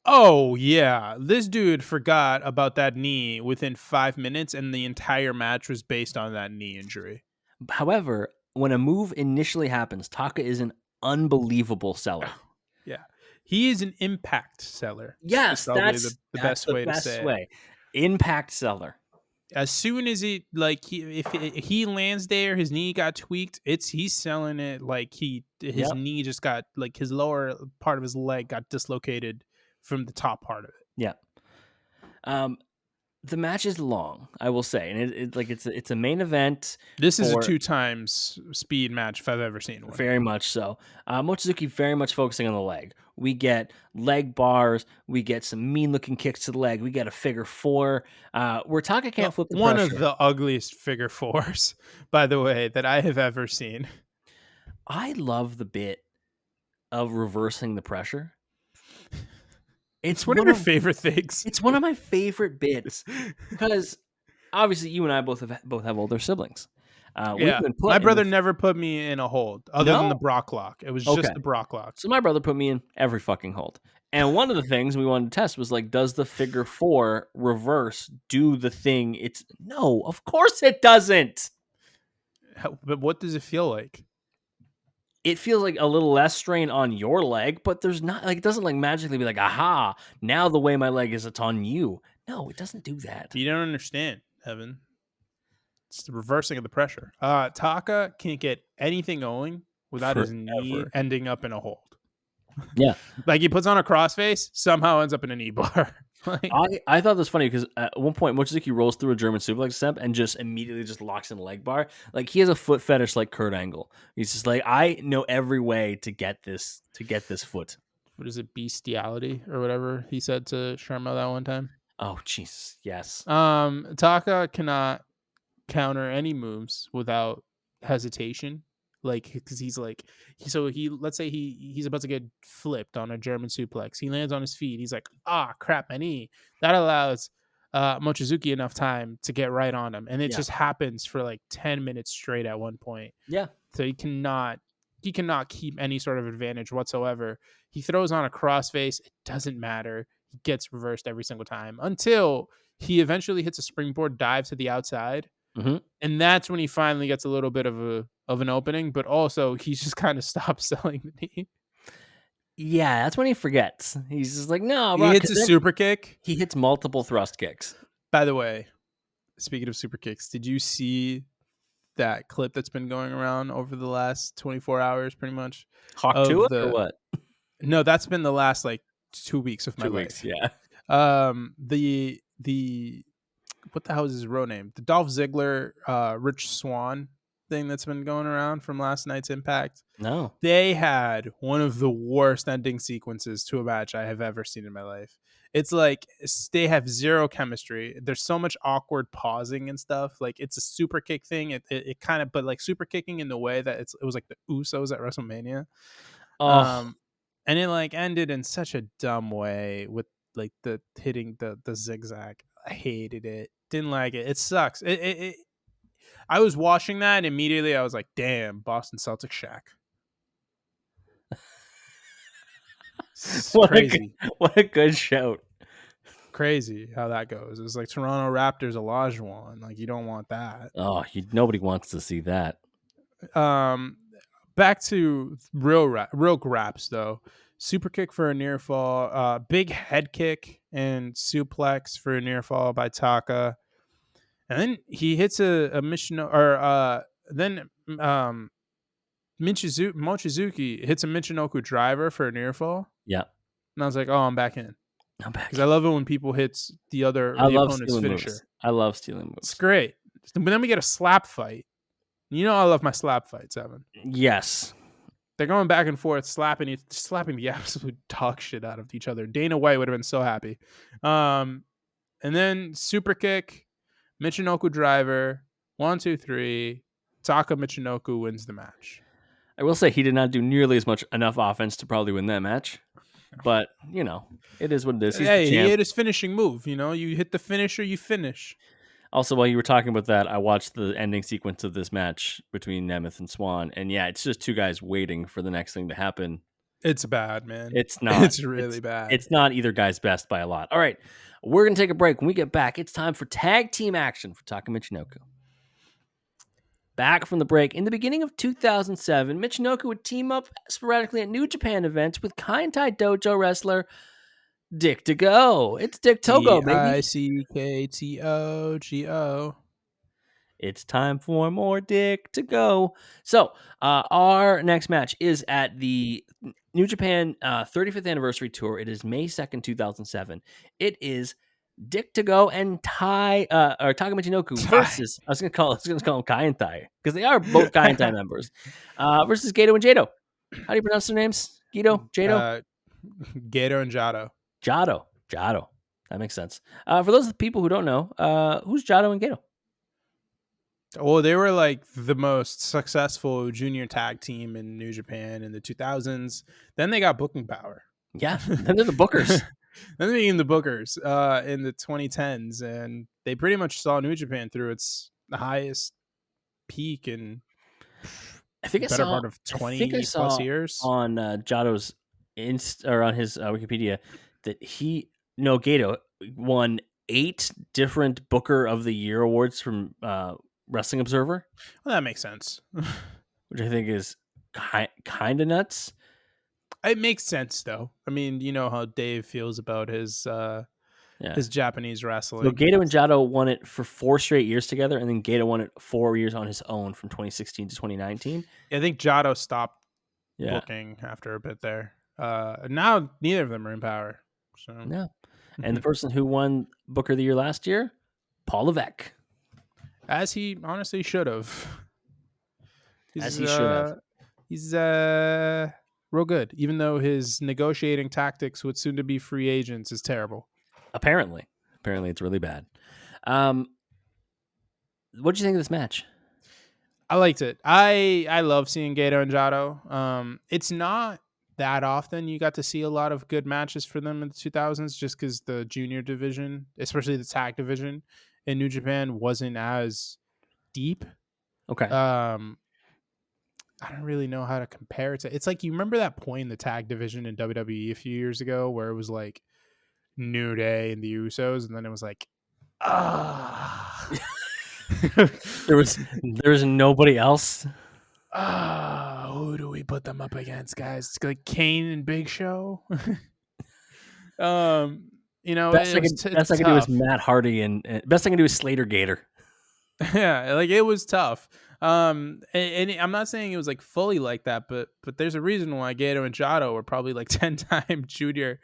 [SPEAKER 2] Oh, yeah. This dude forgot about that knee within 5 minutes, and the entire match was based on that knee injury.
[SPEAKER 1] However, when a move initially happens, Taka is an unbelievable seller.
[SPEAKER 2] Yeah. He is an impact seller.
[SPEAKER 1] Yes, that's
[SPEAKER 2] the best way to say it.
[SPEAKER 1] Impact seller.
[SPEAKER 2] As soon as if he lands there, his knee got tweaked. He's selling it like his knee just got like his lower part of his leg got dislocated from the top part of it.
[SPEAKER 1] Yeah. The match is long, I will say, and it's a main event.
[SPEAKER 2] This is a 2 times speed match if I've ever seen one.
[SPEAKER 1] Very much so. Mochizuki very much focusing on the leg. We get leg bars. We get some mean-looking kicks to the leg. We get a figure 4. Where Taka can't flip the
[SPEAKER 2] one
[SPEAKER 1] pressure.
[SPEAKER 2] Of the ugliest figure 4s, by the way, that I have ever seen.
[SPEAKER 1] I love the bit of reversing the pressure.
[SPEAKER 2] It's one of your favorite things.
[SPEAKER 1] It's one of my favorite bits because obviously you and I both have older siblings.
[SPEAKER 2] My brother never put me in a hold other than the Brock lock. It was just the Brock lock.
[SPEAKER 1] So my brother put me in every fucking hold. And one of the things we wanted to test was like, does the figure 4 reverse do the thing? No, of course it doesn't.
[SPEAKER 2] But what does it feel like?
[SPEAKER 1] It feels like a little less strain on your leg, but there's not like, it doesn't like magically be like, aha, now the way my leg is, it's on you. No, it doesn't do that.
[SPEAKER 2] You don't understand, Evan. It's the reversing of the pressure. Taka can't get anything going without his knee ending up in a hold.
[SPEAKER 1] Yeah.
[SPEAKER 2] Like he puts on a crossface, somehow ends up in a knee bar.
[SPEAKER 1] I thought that was funny because at one point Mochizuki rolls through a German suplex attempt and just immediately just locks in a leg bar. Like he has a foot fetish like Kurt Angle. He's just like, I know every way to get this foot.
[SPEAKER 2] What is it, bestiality or whatever he said to Sharma that one time?
[SPEAKER 1] Oh Jesus, yes.
[SPEAKER 2] Taka cannot counter any moves without hesitation. Like, because let's say he's about to get flipped on a German suplex. He lands on his feet. He's like, crap, my knee. That allows Mochizuki enough time to get right on him. And it just happens for like 10 minutes straight at one point.
[SPEAKER 1] Yeah.
[SPEAKER 2] So he cannot keep any sort of advantage whatsoever. He throws on a crossface. It doesn't matter. He gets reversed every single time until he eventually hits a springboard dive to the outside.
[SPEAKER 1] Mm-hmm.
[SPEAKER 2] And that's when he finally gets a little bit of an opening, but also he's just kind of stopped selling the knee.
[SPEAKER 1] Yeah, that's when he forgets. He's just like, no.
[SPEAKER 2] He hits a super kick.
[SPEAKER 1] He hits multiple thrust kicks.
[SPEAKER 2] By the way, speaking of super kicks, did you see that clip that's been going around over the last 24 hours, pretty much,
[SPEAKER 1] Hawk to
[SPEAKER 2] of
[SPEAKER 1] it or
[SPEAKER 2] the
[SPEAKER 1] what?
[SPEAKER 2] no, that's been the last like 2 weeks of my
[SPEAKER 1] 2 weeks,
[SPEAKER 2] life.
[SPEAKER 1] yeah.
[SPEAKER 2] The what the hell is his real name? The Dolph Ziggler, Rich Swann thing that's been going around from last night's Impact.
[SPEAKER 1] No.
[SPEAKER 2] They had one of the worst ending sequences to a match I have ever seen in my life. It's like they have zero chemistry. There's so much awkward pausing and stuff. Like it's a super kick thing. It kind of, but like super kicking in the way that it was like the Usos at WrestleMania.
[SPEAKER 1] Oh,
[SPEAKER 2] Um, and it like ended in such a dumb way with like the hitting the zigzag. I hated it. Didn't like it. It sucks. I was watching that and immediately I was like, damn, Boston Celtics Shaq. It's crazy.
[SPEAKER 1] what a good shout.
[SPEAKER 2] Crazy how that goes. It's like Toronto Raptors Olajuwon. Like you don't want that.
[SPEAKER 1] Oh, nobody wants to see that.
[SPEAKER 2] Back to real graps though. Super kick for a near fall. Big head kick and suplex for a near fall by Taka. And then he hits a Michinoku, or then Mochizuki hits a Michinoku driver for a near fall.
[SPEAKER 1] Yeah.
[SPEAKER 2] And I was like, oh, I'm back in.
[SPEAKER 1] I'm back.
[SPEAKER 2] Because I love it when people hits the
[SPEAKER 1] I love
[SPEAKER 2] opponent's
[SPEAKER 1] stealing
[SPEAKER 2] finisher.
[SPEAKER 1] moves. I love stealing moves.
[SPEAKER 2] It's great. But then we get a slap fight. You know I love my slap fights, Evan.
[SPEAKER 1] Yes.
[SPEAKER 2] They're going back and forth, slapping the absolute dog shit out of each other. Dana White would have been so happy. And then super kick, Michinoku driver, 1, 2, 3. Taka Michinoku wins the match.
[SPEAKER 1] I will say he did not do nearly as much enough offense to probably win that match. But, it is what it is. He's the champ.
[SPEAKER 2] He hit his finishing move. You hit the finisher, you finish.
[SPEAKER 1] Also, while you were talking about that, I watched the ending sequence of this match between Nemeth and Swan. And yeah, it's just two guys waiting for the next thing to happen.
[SPEAKER 2] It's bad, man.
[SPEAKER 1] It's not.
[SPEAKER 2] It's really bad.
[SPEAKER 1] It's not either guy's best by a lot. All right. We're going to take a break. When we get back, it's time for tag team action for Taka Michinoku. Back from the break, in the beginning of 2007, Michinoku would team up sporadically at New Japan events with Kaientai Dojo wrestler Dick to Go. It's Dick Togo, baby.
[SPEAKER 2] Dicktogo.
[SPEAKER 1] It's time for more Dick to Go. So, our next match is at the New Japan 35th anniversary tour. It is May 2nd, 2007. It is Dick to Go and Taka Michinoku versus I was gonna call him Kaientai because they are both Kaientai members versus Gedo and Jado. How do you pronounce their names? Jado?
[SPEAKER 2] Gedo and Jado.
[SPEAKER 1] Jado. That makes sense. For those people who don't know, who's Jado and Gedo?
[SPEAKER 2] Well, they were like the most successful junior tag team in New Japan in the 2000s. Then they got booking power.
[SPEAKER 1] Yeah, then they're the bookers.
[SPEAKER 2] Then they became the bookers in the 2010s, and they pretty much saw New Japan through its highest peak in part of 20 plus years.
[SPEAKER 1] On Jado's or on his Wikipedia that Gedo won 8 different Booker of the Year awards from Wrestling Observer.
[SPEAKER 2] Well, that makes sense.
[SPEAKER 1] Which I think is kind of nuts.
[SPEAKER 2] It makes sense, though. I mean, you know how Dave feels about his Japanese wrestling.
[SPEAKER 1] So Gedo and Jado won it for 4 straight years together, and then Gedo won it 4 years on his own from 2016 to 2019.
[SPEAKER 2] I think Jado stopped booking after a bit there. Now neither of them are in power. So
[SPEAKER 1] no. And the person who won Booker of the Year last year, Paul Levesque.
[SPEAKER 2] As he honestly should have.
[SPEAKER 1] As he should have.
[SPEAKER 2] He's real good, even though his negotiating tactics with soon-to-be free agents is terrible.
[SPEAKER 1] Apparently it's really bad. What did you think of this match?
[SPEAKER 2] I liked it. I love seeing Gedo and Jado. It's not that often you got to see a lot of good matches for them in the 2000s, just because the junior division, especially the tag division in New Japan, wasn't as deep.
[SPEAKER 1] Okay.
[SPEAKER 2] I don't really know how to compare it to. It's like, you remember that point in the tag division in WWE a few years ago where it was like New Day and the Usos, and then it was like,
[SPEAKER 1] there was nobody else.
[SPEAKER 2] Who do we put them up against, guys? It's like Kane and Big Show. Best
[SPEAKER 1] I can do is Matt Hardy and best I can do is Slater Gator.
[SPEAKER 2] Yeah, like it was tough. And I'm not saying it was like fully like that, but there's a reason why Gedo and Jado were probably like 10-time junior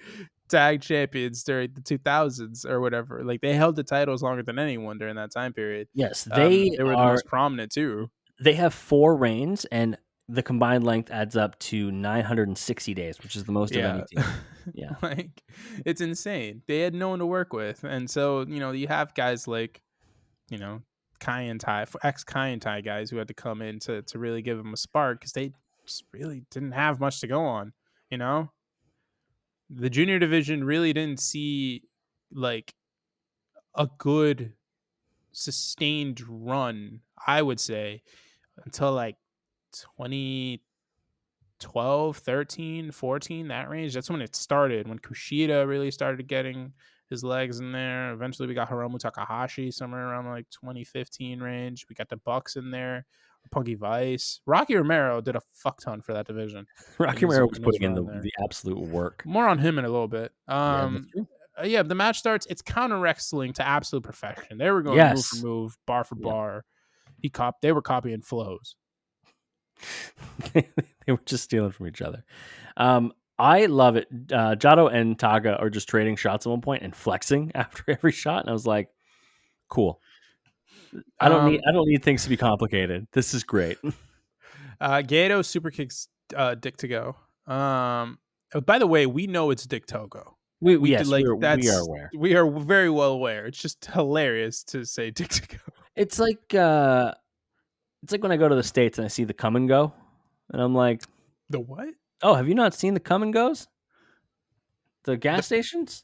[SPEAKER 2] tag champions during the 2000s or whatever. Like they held the titles longer than anyone during that time period.
[SPEAKER 1] Yes, they
[SPEAKER 2] They were the
[SPEAKER 1] are.
[SPEAKER 2] most prominent too.
[SPEAKER 1] They have 4 reigns, and the combined length adds up to 960 days, which is the most of any
[SPEAKER 2] Yeah.
[SPEAKER 1] team. Yeah.
[SPEAKER 2] Like it's insane. They had no one to work with. And so, you have guys like, you know, Kaientai, ex Kaientai guys who had to come in to really give them a spark because they just really didn't have much to go on. You know, the junior division really didn't see like a good sustained run, I would say, until like 2012, 13, 14, that range. That's when it started, when Kushida really started getting his legs in there. Eventually we got Hiromu Takahashi somewhere around like 2015 range. We got the Bucks in there, Punky Vice. Rocky Romero did a fuck ton for that division
[SPEAKER 1] Rocky
[SPEAKER 2] in his
[SPEAKER 1] Romero was putting in
[SPEAKER 2] run there.
[SPEAKER 1] the absolute work.
[SPEAKER 2] More on him in a little bit.
[SPEAKER 1] Yeah, that's true.
[SPEAKER 2] Yeah, the match starts. It's counter wrestling to absolute perfection. They were going move for
[SPEAKER 1] Yes.
[SPEAKER 2] move, bar for
[SPEAKER 1] Yeah.
[SPEAKER 2] bar. They were copying flows.
[SPEAKER 1] They were just stealing from each other. I love it. Jado and Taka are just trading shots at one point and flexing after every shot, and I was like, "Cool." I don't need things to be complicated. This is great.
[SPEAKER 2] Gedo super kicks Dick to go. By the way, we know it's Dick Togo.
[SPEAKER 1] We are aware.
[SPEAKER 2] We are very well aware. It's just hilarious to say Dick to go.
[SPEAKER 1] It's like when I go to the States and I see the come and go, and I'm like,
[SPEAKER 2] The what?
[SPEAKER 1] "Oh, have you not seen the come and goes? The gas stations,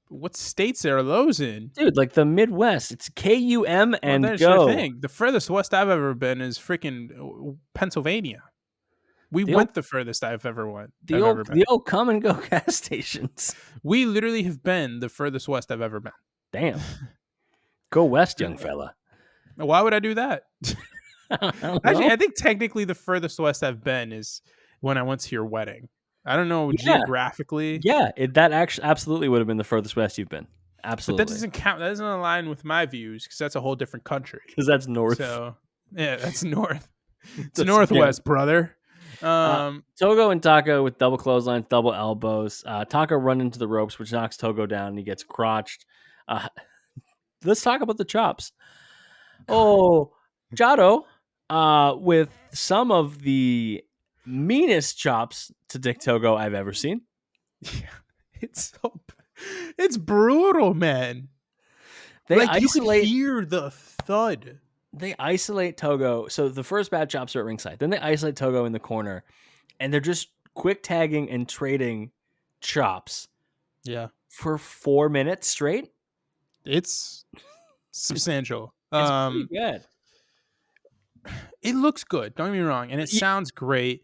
[SPEAKER 2] What states are those in?
[SPEAKER 1] dude? Like the Midwest. It's KUM and
[SPEAKER 2] There's
[SPEAKER 1] go.
[SPEAKER 2] the thing. The furthest west I've ever been is freaking Pennsylvania. We went the furthest I've ever went.
[SPEAKER 1] The old come and go gas stations.
[SPEAKER 2] We literally have been the furthest west I've ever been.
[SPEAKER 1] Damn. Go west, young fella.
[SPEAKER 2] Why would I do that? Actually, I think technically the furthest west I've been is when I went to your wedding. I don't know geographically.
[SPEAKER 1] Yeah, that actually absolutely would have been the furthest west you've been. Absolutely.
[SPEAKER 2] But that doesn't count. That doesn't align with my views because that's a whole different country.
[SPEAKER 1] Because that's north.
[SPEAKER 2] So, yeah, that's north. It's northwest, brother.
[SPEAKER 1] Togo and Taka with double clotheslines, double elbows. Taka run into the ropes, which knocks Togo down, and he gets crotched. Let's talk about the chops. Oh, Jado, with some of the meanest chops to Dick Togo I've ever seen.
[SPEAKER 2] Yeah, it's brutal, man.
[SPEAKER 1] You
[SPEAKER 2] can hear the thud.
[SPEAKER 1] They isolate Togo. So the first bad chops are at ringside. Then they isolate Togo in the corner, and they're just quick tagging and trading chops.
[SPEAKER 2] Yeah,
[SPEAKER 1] for 4 minutes straight.
[SPEAKER 2] It's substantial.
[SPEAKER 1] It's pretty good.
[SPEAKER 2] It looks good. Don't get me wrong, and it sounds great.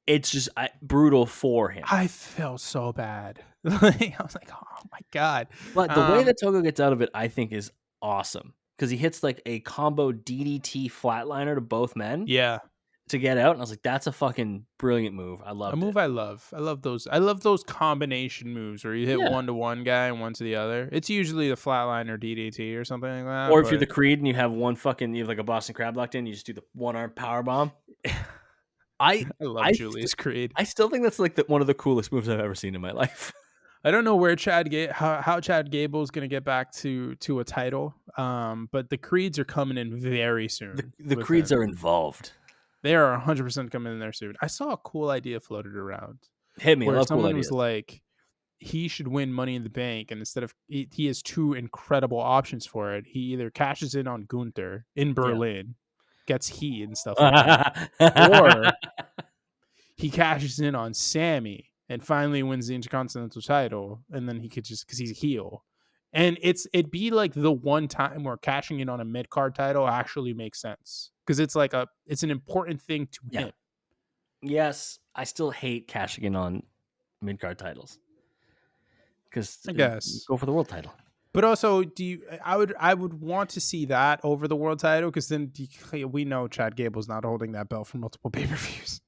[SPEAKER 1] It's just brutal for him.
[SPEAKER 2] I felt so bad. I was like, oh my god.
[SPEAKER 1] But the way that Togo gets out of it, I think, is awesome. Because he hits like a combo DDT flatliner to both men.
[SPEAKER 2] Yeah.
[SPEAKER 1] To get out. And I was like, that's a fucking brilliant move. I love it.
[SPEAKER 2] I love. I love those. I love those combination moves where you hit one to one guy and one to the other. It's usually the flatliner DDT or something like that.
[SPEAKER 1] Or if you're the Creed and you have you have like a Boston Crab locked in, you just do the one arm power bomb. I
[SPEAKER 2] love Julius Creed.
[SPEAKER 1] I still think that's like one of the coolest moves I've ever seen in my life.
[SPEAKER 2] I don't know where how Chad Gable is going to get back to a title, but the Creeds are coming in very soon.
[SPEAKER 1] The Creeds are involved.
[SPEAKER 2] They are 100% coming in there soon. I saw a cool idea floated around.
[SPEAKER 1] Hit me.
[SPEAKER 2] Where someone was like, he should win Money in the Bank, and instead of he has 2 incredible options for it. He either cashes in on Gunther in Berlin, gets heat and stuff like that, or he cashes in on Sammy and finally wins the Intercontinental title, and then he could just because he's a heel. And it'd be like the one time where cashing in on a mid-card title actually makes sense because it's like it's an important thing to him.
[SPEAKER 1] Yes, I still hate cashing in on mid-card titles because
[SPEAKER 2] I guess
[SPEAKER 1] go for the world title.
[SPEAKER 2] But also, I would want to see that over the world title because then we know Chad Gable's not holding that belt for multiple pay-per-views.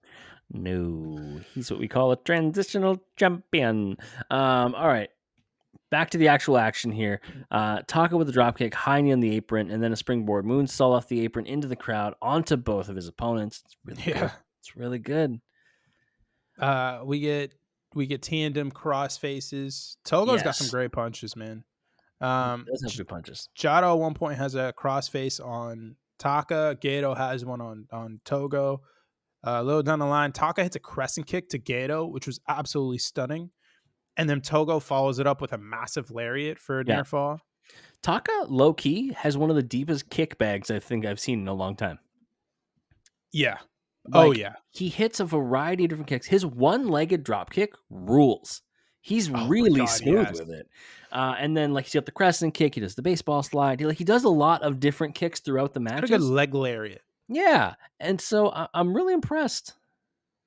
[SPEAKER 1] No, he's what we call a transitional champion. All right. back to the actual action here. Taka with a dropkick, high knee on the apron, and then a springboard moonsault off the apron into the crowd onto both of his opponents. It's really good.
[SPEAKER 2] Yeah.
[SPEAKER 1] It's really good.
[SPEAKER 2] We get tandem cross faces. Togo's got some
[SPEAKER 1] Yes.
[SPEAKER 2] great punches, man.
[SPEAKER 1] He does have good punches.
[SPEAKER 2] Jado at one point has a crossface on Taka. Gedo has one on Togo. A little down the line, Taka hits a crescent kick to Gedo, which was absolutely stunning. And then Togo follows it up with a massive lariat for a
[SPEAKER 1] Yeah.
[SPEAKER 2] near fall.
[SPEAKER 1] Taka, low key, has one of the deepest kick bags I think I've seen in a long time.
[SPEAKER 2] Yeah.
[SPEAKER 1] Like,
[SPEAKER 2] yeah.
[SPEAKER 1] he hits a variety of different kicks. His one-legged drop kick rules. He's
[SPEAKER 2] Oh my
[SPEAKER 1] really
[SPEAKER 2] God,
[SPEAKER 1] smooth
[SPEAKER 2] yes.
[SPEAKER 1] with it. And then, like, he's got the crescent kick. He does the baseball slide. He does a lot of different kicks throughout the
[SPEAKER 2] Got a
[SPEAKER 1] matches.
[SPEAKER 2] good leg lariat.
[SPEAKER 1] Yeah. And so I'm really impressed.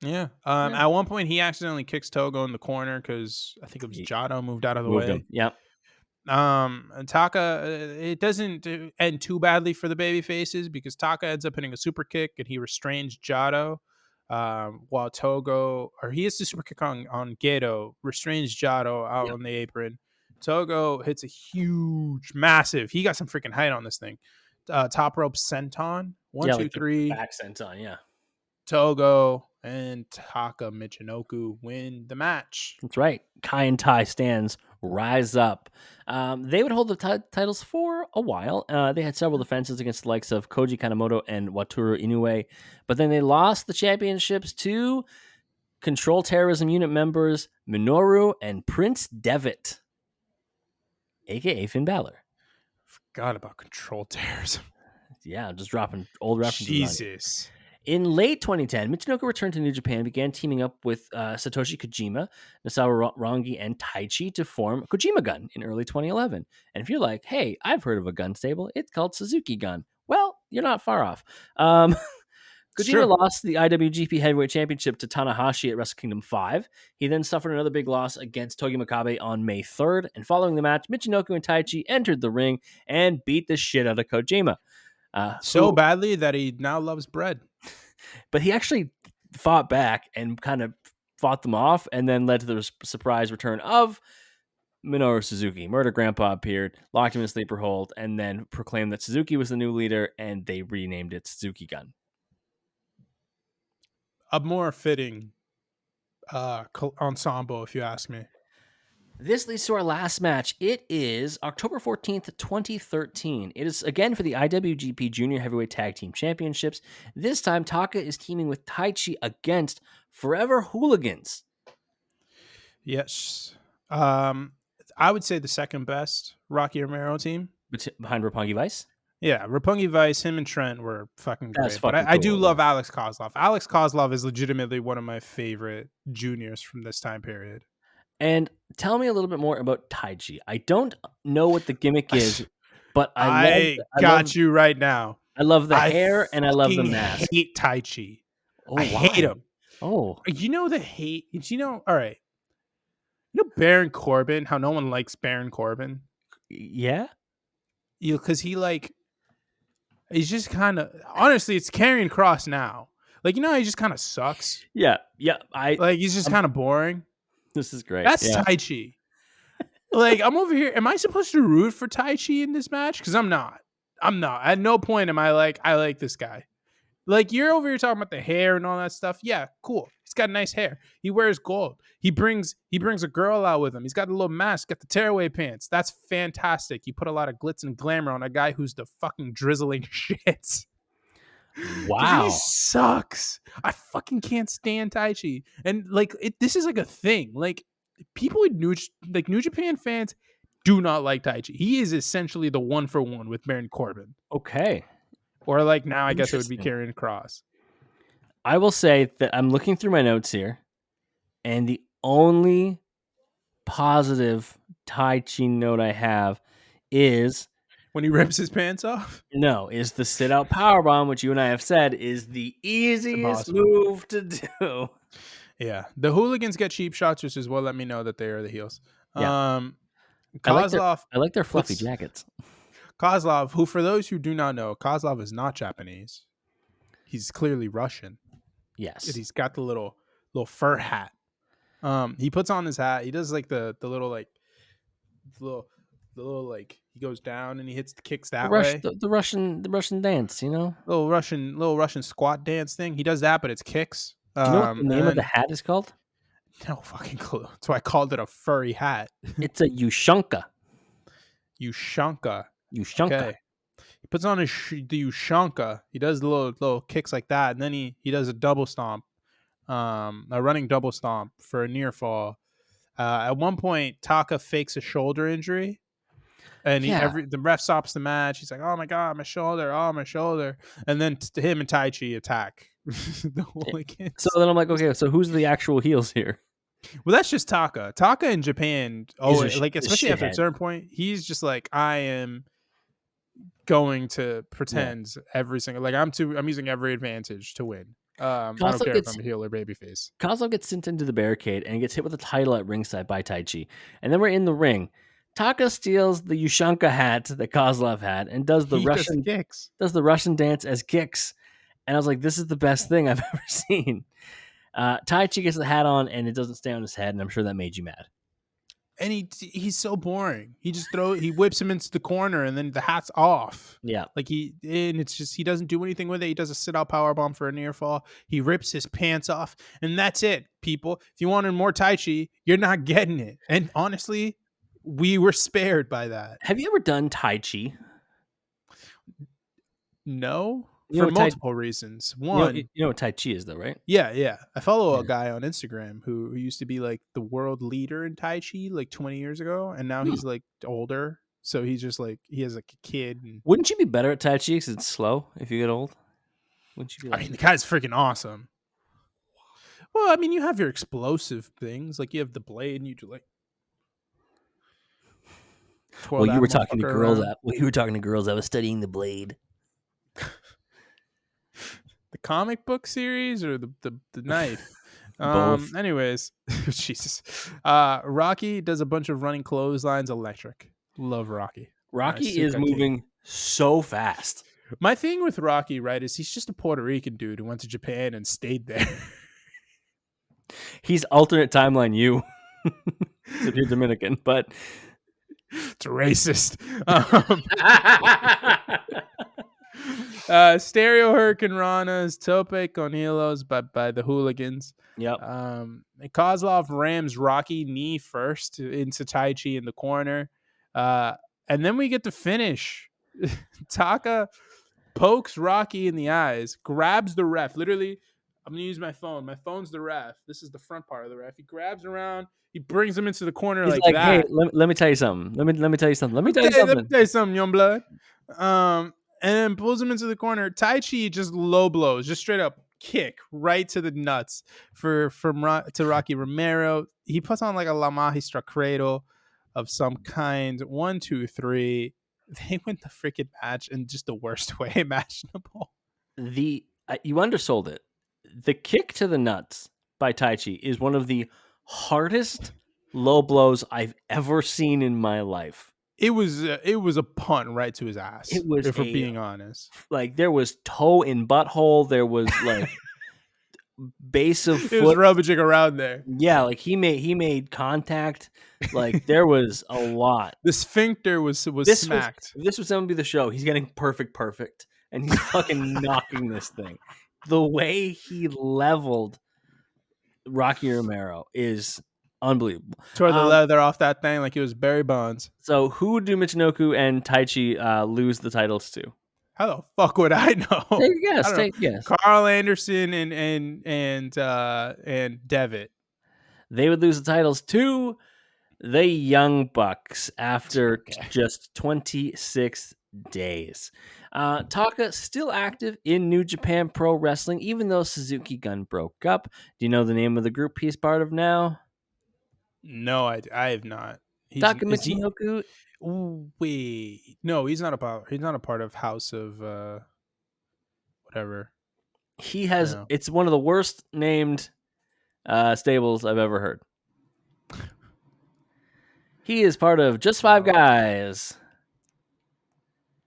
[SPEAKER 2] Yeah. At one point, he accidentally kicks Togo in the corner because I think it was Jado moved out of the way.
[SPEAKER 1] Him. Yep.
[SPEAKER 2] And Taka, it doesn't end too badly for the baby faces because Taka ends up hitting a super kick and he restrains Jado, while Togo, or he hits the super kick on Gedo, restrains Jado out on the apron. Togo hits a huge, massive, he got some freaking height on this thing. Top rope senton, 1, 2, 3.
[SPEAKER 1] Back senton, yeah.
[SPEAKER 2] Togo and Taka Michinoku win the match.
[SPEAKER 1] That's right. Kaientai stands rise up. They would hold the titles for a while. They had several defenses against the likes of Koji Kanemoto and Wataru Inoue, but then they lost the championships to Control Terrorism Unit members Minoru and Prince Devitt, aka Finn Balor.
[SPEAKER 2] Forgot about Control Terrorism.
[SPEAKER 1] Yeah, just dropping old references.
[SPEAKER 2] Jesus.
[SPEAKER 1] In late 2010, Michinoku returned to New Japan and began teaming up with Satoshi Kojima, Nosawa Rongi, and Taichi to form Kojima-Gun in early 2011. And if you're like, hey, I've heard of a gun stable, it's called Suzuki-Gun. Well, you're not far off. Kojima lost the IWGP Heavyweight Championship to Tanahashi at Wrestle Kingdom 5. He then suffered another big loss against Togi Makabe on May 3rd. And following the match, Michinoku and Taichi entered the ring and beat the shit out of Kojima.
[SPEAKER 2] So badly that he now loves bread.
[SPEAKER 1] But he actually fought back and kind of fought them off and then led to the surprise return of Minoru Suzuki. Murder Grandpa appeared, locked him in a sleeper hold, and then proclaimed that Suzuki was the new leader, and they renamed it Suzuki-Gun.
[SPEAKER 2] A more fitting ensemble, if you ask me.
[SPEAKER 1] This leads to our last match. It is October 14th, 2013. It is again for the IWGP Junior Heavyweight Tag Team Championships. This time, Taka is teaming with Taichi against Forever Hooligans.
[SPEAKER 2] Yes. I would say the second best Rocky Romero team.
[SPEAKER 1] Behind Roppongi Vice?
[SPEAKER 2] Yeah, Roppongi Vice, him and Trent were fucking great.
[SPEAKER 1] That's
[SPEAKER 2] But
[SPEAKER 1] fucking
[SPEAKER 2] I do
[SPEAKER 1] cool,
[SPEAKER 2] love Alex Kozlov. Alex Kozlov is legitimately one of my favorite juniors from this time period.
[SPEAKER 1] And tell me a little bit more about Taichi. I don't know what the gimmick is, but I love
[SPEAKER 2] you right now.
[SPEAKER 1] I love the hair and I love the mask.
[SPEAKER 2] I hate Taichi.
[SPEAKER 1] Oh,
[SPEAKER 2] I hate him.
[SPEAKER 1] Oh.
[SPEAKER 2] You know the hate? All right. You know Baron Corbin, how no one likes Baron Corbin?
[SPEAKER 1] Yeah?
[SPEAKER 2] Because he's just kind of, honestly, it's Karrion Kross now. Like, you know how he just kind of sucks?
[SPEAKER 1] Yeah.
[SPEAKER 2] He's just kind of boring.
[SPEAKER 1] This is great.
[SPEAKER 2] That's Taichi. Like, I'm over here. Am I supposed to root for Taichi in this match? Because I'm not. At no point am I like this guy. Like, you're over here talking about the hair and all that stuff. Yeah, cool. He's got nice hair. He wears gold. He brings a girl out with him. He's got a little mask, got the tearaway pants. That's fantastic. You put a lot of glitz and glamour on a guy who's the fucking drizzling shit.
[SPEAKER 1] Wow.
[SPEAKER 2] He sucks. I fucking can't stand Taichi. And this is like a thing. Like, people in New Japan fans do not like Taichi. He is essentially the 1-for-1 with Baron Corbin.
[SPEAKER 1] Okay.
[SPEAKER 2] Or like now, I guess it would be Karrion Kross.
[SPEAKER 1] I will say that I'm looking through my notes here, and the only positive Taichi note I have is
[SPEAKER 2] when he rips his pants off.
[SPEAKER 1] No, is the sit out powerbomb, which you and I have said is the easiest move to do.
[SPEAKER 2] Yeah, the Hooligans get cheap shots, which is what let me know that they are the heels.
[SPEAKER 1] Yeah.
[SPEAKER 2] Kozlov,
[SPEAKER 1] I like their fluffy jackets.
[SPEAKER 2] Kozlov, who for those who do not know, Kozlov is not Japanese. He's clearly Russian.
[SPEAKER 1] Yes.
[SPEAKER 2] And he's got the little fur hat. He puts on his hat. He does like the little like the little like he goes down and he hits the kicks
[SPEAKER 1] The
[SPEAKER 2] that
[SPEAKER 1] Rush,
[SPEAKER 2] way.
[SPEAKER 1] the Russian dance. You know.
[SPEAKER 2] Little Russian squat dance thing. He does that, but it's kicks.
[SPEAKER 1] Do you know what the
[SPEAKER 2] And
[SPEAKER 1] name of the
[SPEAKER 2] then
[SPEAKER 1] hat is called?
[SPEAKER 2] no fucking clue. That's why I called it a furry hat.
[SPEAKER 1] It's a Ushanka.
[SPEAKER 2] Ushanka.
[SPEAKER 1] Ushanka.
[SPEAKER 2] Okay. He puts on the Ushanka. He does the little kicks like that, and then he does a double stomp, a running double stomp for a near fall. At one point, Taka fakes a shoulder injury, and
[SPEAKER 1] Yeah.
[SPEAKER 2] the ref stops the match. He's like, "Oh my god, my shoulder! Oh my shoulder!" And then him and Taichi attack the Hooligans.
[SPEAKER 1] So then I'm like, okay, so who's the actual heels here?
[SPEAKER 2] Well, that's just Taka. Taka in Japan, like
[SPEAKER 1] Is a
[SPEAKER 2] especially after a
[SPEAKER 1] shithead.
[SPEAKER 2] certain point, he's just like, I am going to pretend every single I'm using every advantage to win. I don't care if I'm a heel or babyface.
[SPEAKER 1] Kozlov gets sent into the barricade and gets hit with a title at ringside by Taichi. And then we're in the ring. Taka steals the Ushanka hat that Kozlov had and does the Russian dance as kicks. And I was like, this is the best thing I've ever seen. Taichi gets the hat on and it doesn't stay on his head, and I'm sure that made you mad.
[SPEAKER 2] And he's so boring. He just he whips him into the corner and then the hat's off.
[SPEAKER 1] Yeah.
[SPEAKER 2] Like it's just, he doesn't do anything with it. He does a sit out power bomb for a near fall. He rips his pants off, and that's it, people. If you wanted more Taichi, you're not getting it. And honestly, we were spared by that.
[SPEAKER 1] Have you ever done Taichi?
[SPEAKER 2] No. For multiple reasons. One,
[SPEAKER 1] you know what Tai Chi is, though, right?
[SPEAKER 2] Yeah. I follow a guy on Instagram who used to be like the world leader in Tai Chi like 20 years ago, and now he's like older, so he's just like he has like a kid. And
[SPEAKER 1] wouldn't you be better at Tai Chi because it's slow if you get old? Wouldn't you be?
[SPEAKER 2] I mean, the guy's freaking awesome. Well, I mean, you have your explosive things, like you have the blade, and you do like.
[SPEAKER 1] Well, you were talking to girls. You were talking to girls. I was studying the blade.
[SPEAKER 2] The comic book series or the knife?
[SPEAKER 1] Both.
[SPEAKER 2] Anyways, Jesus. Rocky does a bunch of running clotheslines. Electric. Love Rocky.
[SPEAKER 1] Rocky is moving so fast.
[SPEAKER 2] My thing with Rocky, right, is he's just a Puerto Rican dude who went to Japan and stayed there.
[SPEAKER 1] He's alternate timeline you. So you're Dominican, but
[SPEAKER 2] it's racist. Stereo Hurricane Ranas, Tope con Hilos by the Hooligans.
[SPEAKER 1] Yep.
[SPEAKER 2] Kozlov rams Rocky knee first into Taichi in the corner. And then we get to finish. Taka pokes Rocky in the eyes, grabs the ref. Literally, I'm going to use my phone. My phone's the ref. This is the front part of the ref. He grabs around. He brings him into the corner. He's like that.
[SPEAKER 1] Hey, let me tell you something. Let me tell you something. Let me tell you something,
[SPEAKER 2] young blood. And then pulls him into the corner. Taichi just low blows, just straight up kick right to the nuts to Rocky Romero. He puts on like a La Magistra cradle of some kind. 1, 2, 3. They win the freaking match in just the worst way imaginable.
[SPEAKER 1] You undersold it. The kick to the nuts by Taichi is one of the hardest low blows I've ever seen in my life.
[SPEAKER 2] It was a punt right to his ass.
[SPEAKER 1] It was,
[SPEAKER 2] if we're being honest.
[SPEAKER 1] Like there was toe in butthole. There was like base of foot.
[SPEAKER 2] It was rummaging around there.
[SPEAKER 1] Yeah, like he made contact. Like there was a lot.
[SPEAKER 2] The sphincter was smacked.
[SPEAKER 1] If this was going to be the show, he's getting perfect, and he's fucking knocking this thing. The way he leveled Rocky Romero is unbelievable.
[SPEAKER 2] Tore the leather off that thing like it was Barry Bonds.
[SPEAKER 1] So who do Michinoku and Taichi lose the titles to?
[SPEAKER 2] How the fuck would I know?
[SPEAKER 1] Take a guess.
[SPEAKER 2] Carl Anderson and Devitt.
[SPEAKER 1] They would lose the titles to the Young Bucks after just 26 days. Taka still active in New Japan Pro Wrestling, even though Suzuki-Gun broke up. Do you know the name of the group he's part of now?
[SPEAKER 2] No, I have not.
[SPEAKER 1] Taka Michinoku.
[SPEAKER 2] Wait, no, he's not a part of House of whatever.
[SPEAKER 1] He has. No. It's one of the worst named stables I've ever heard. He is part of Just Five Guys.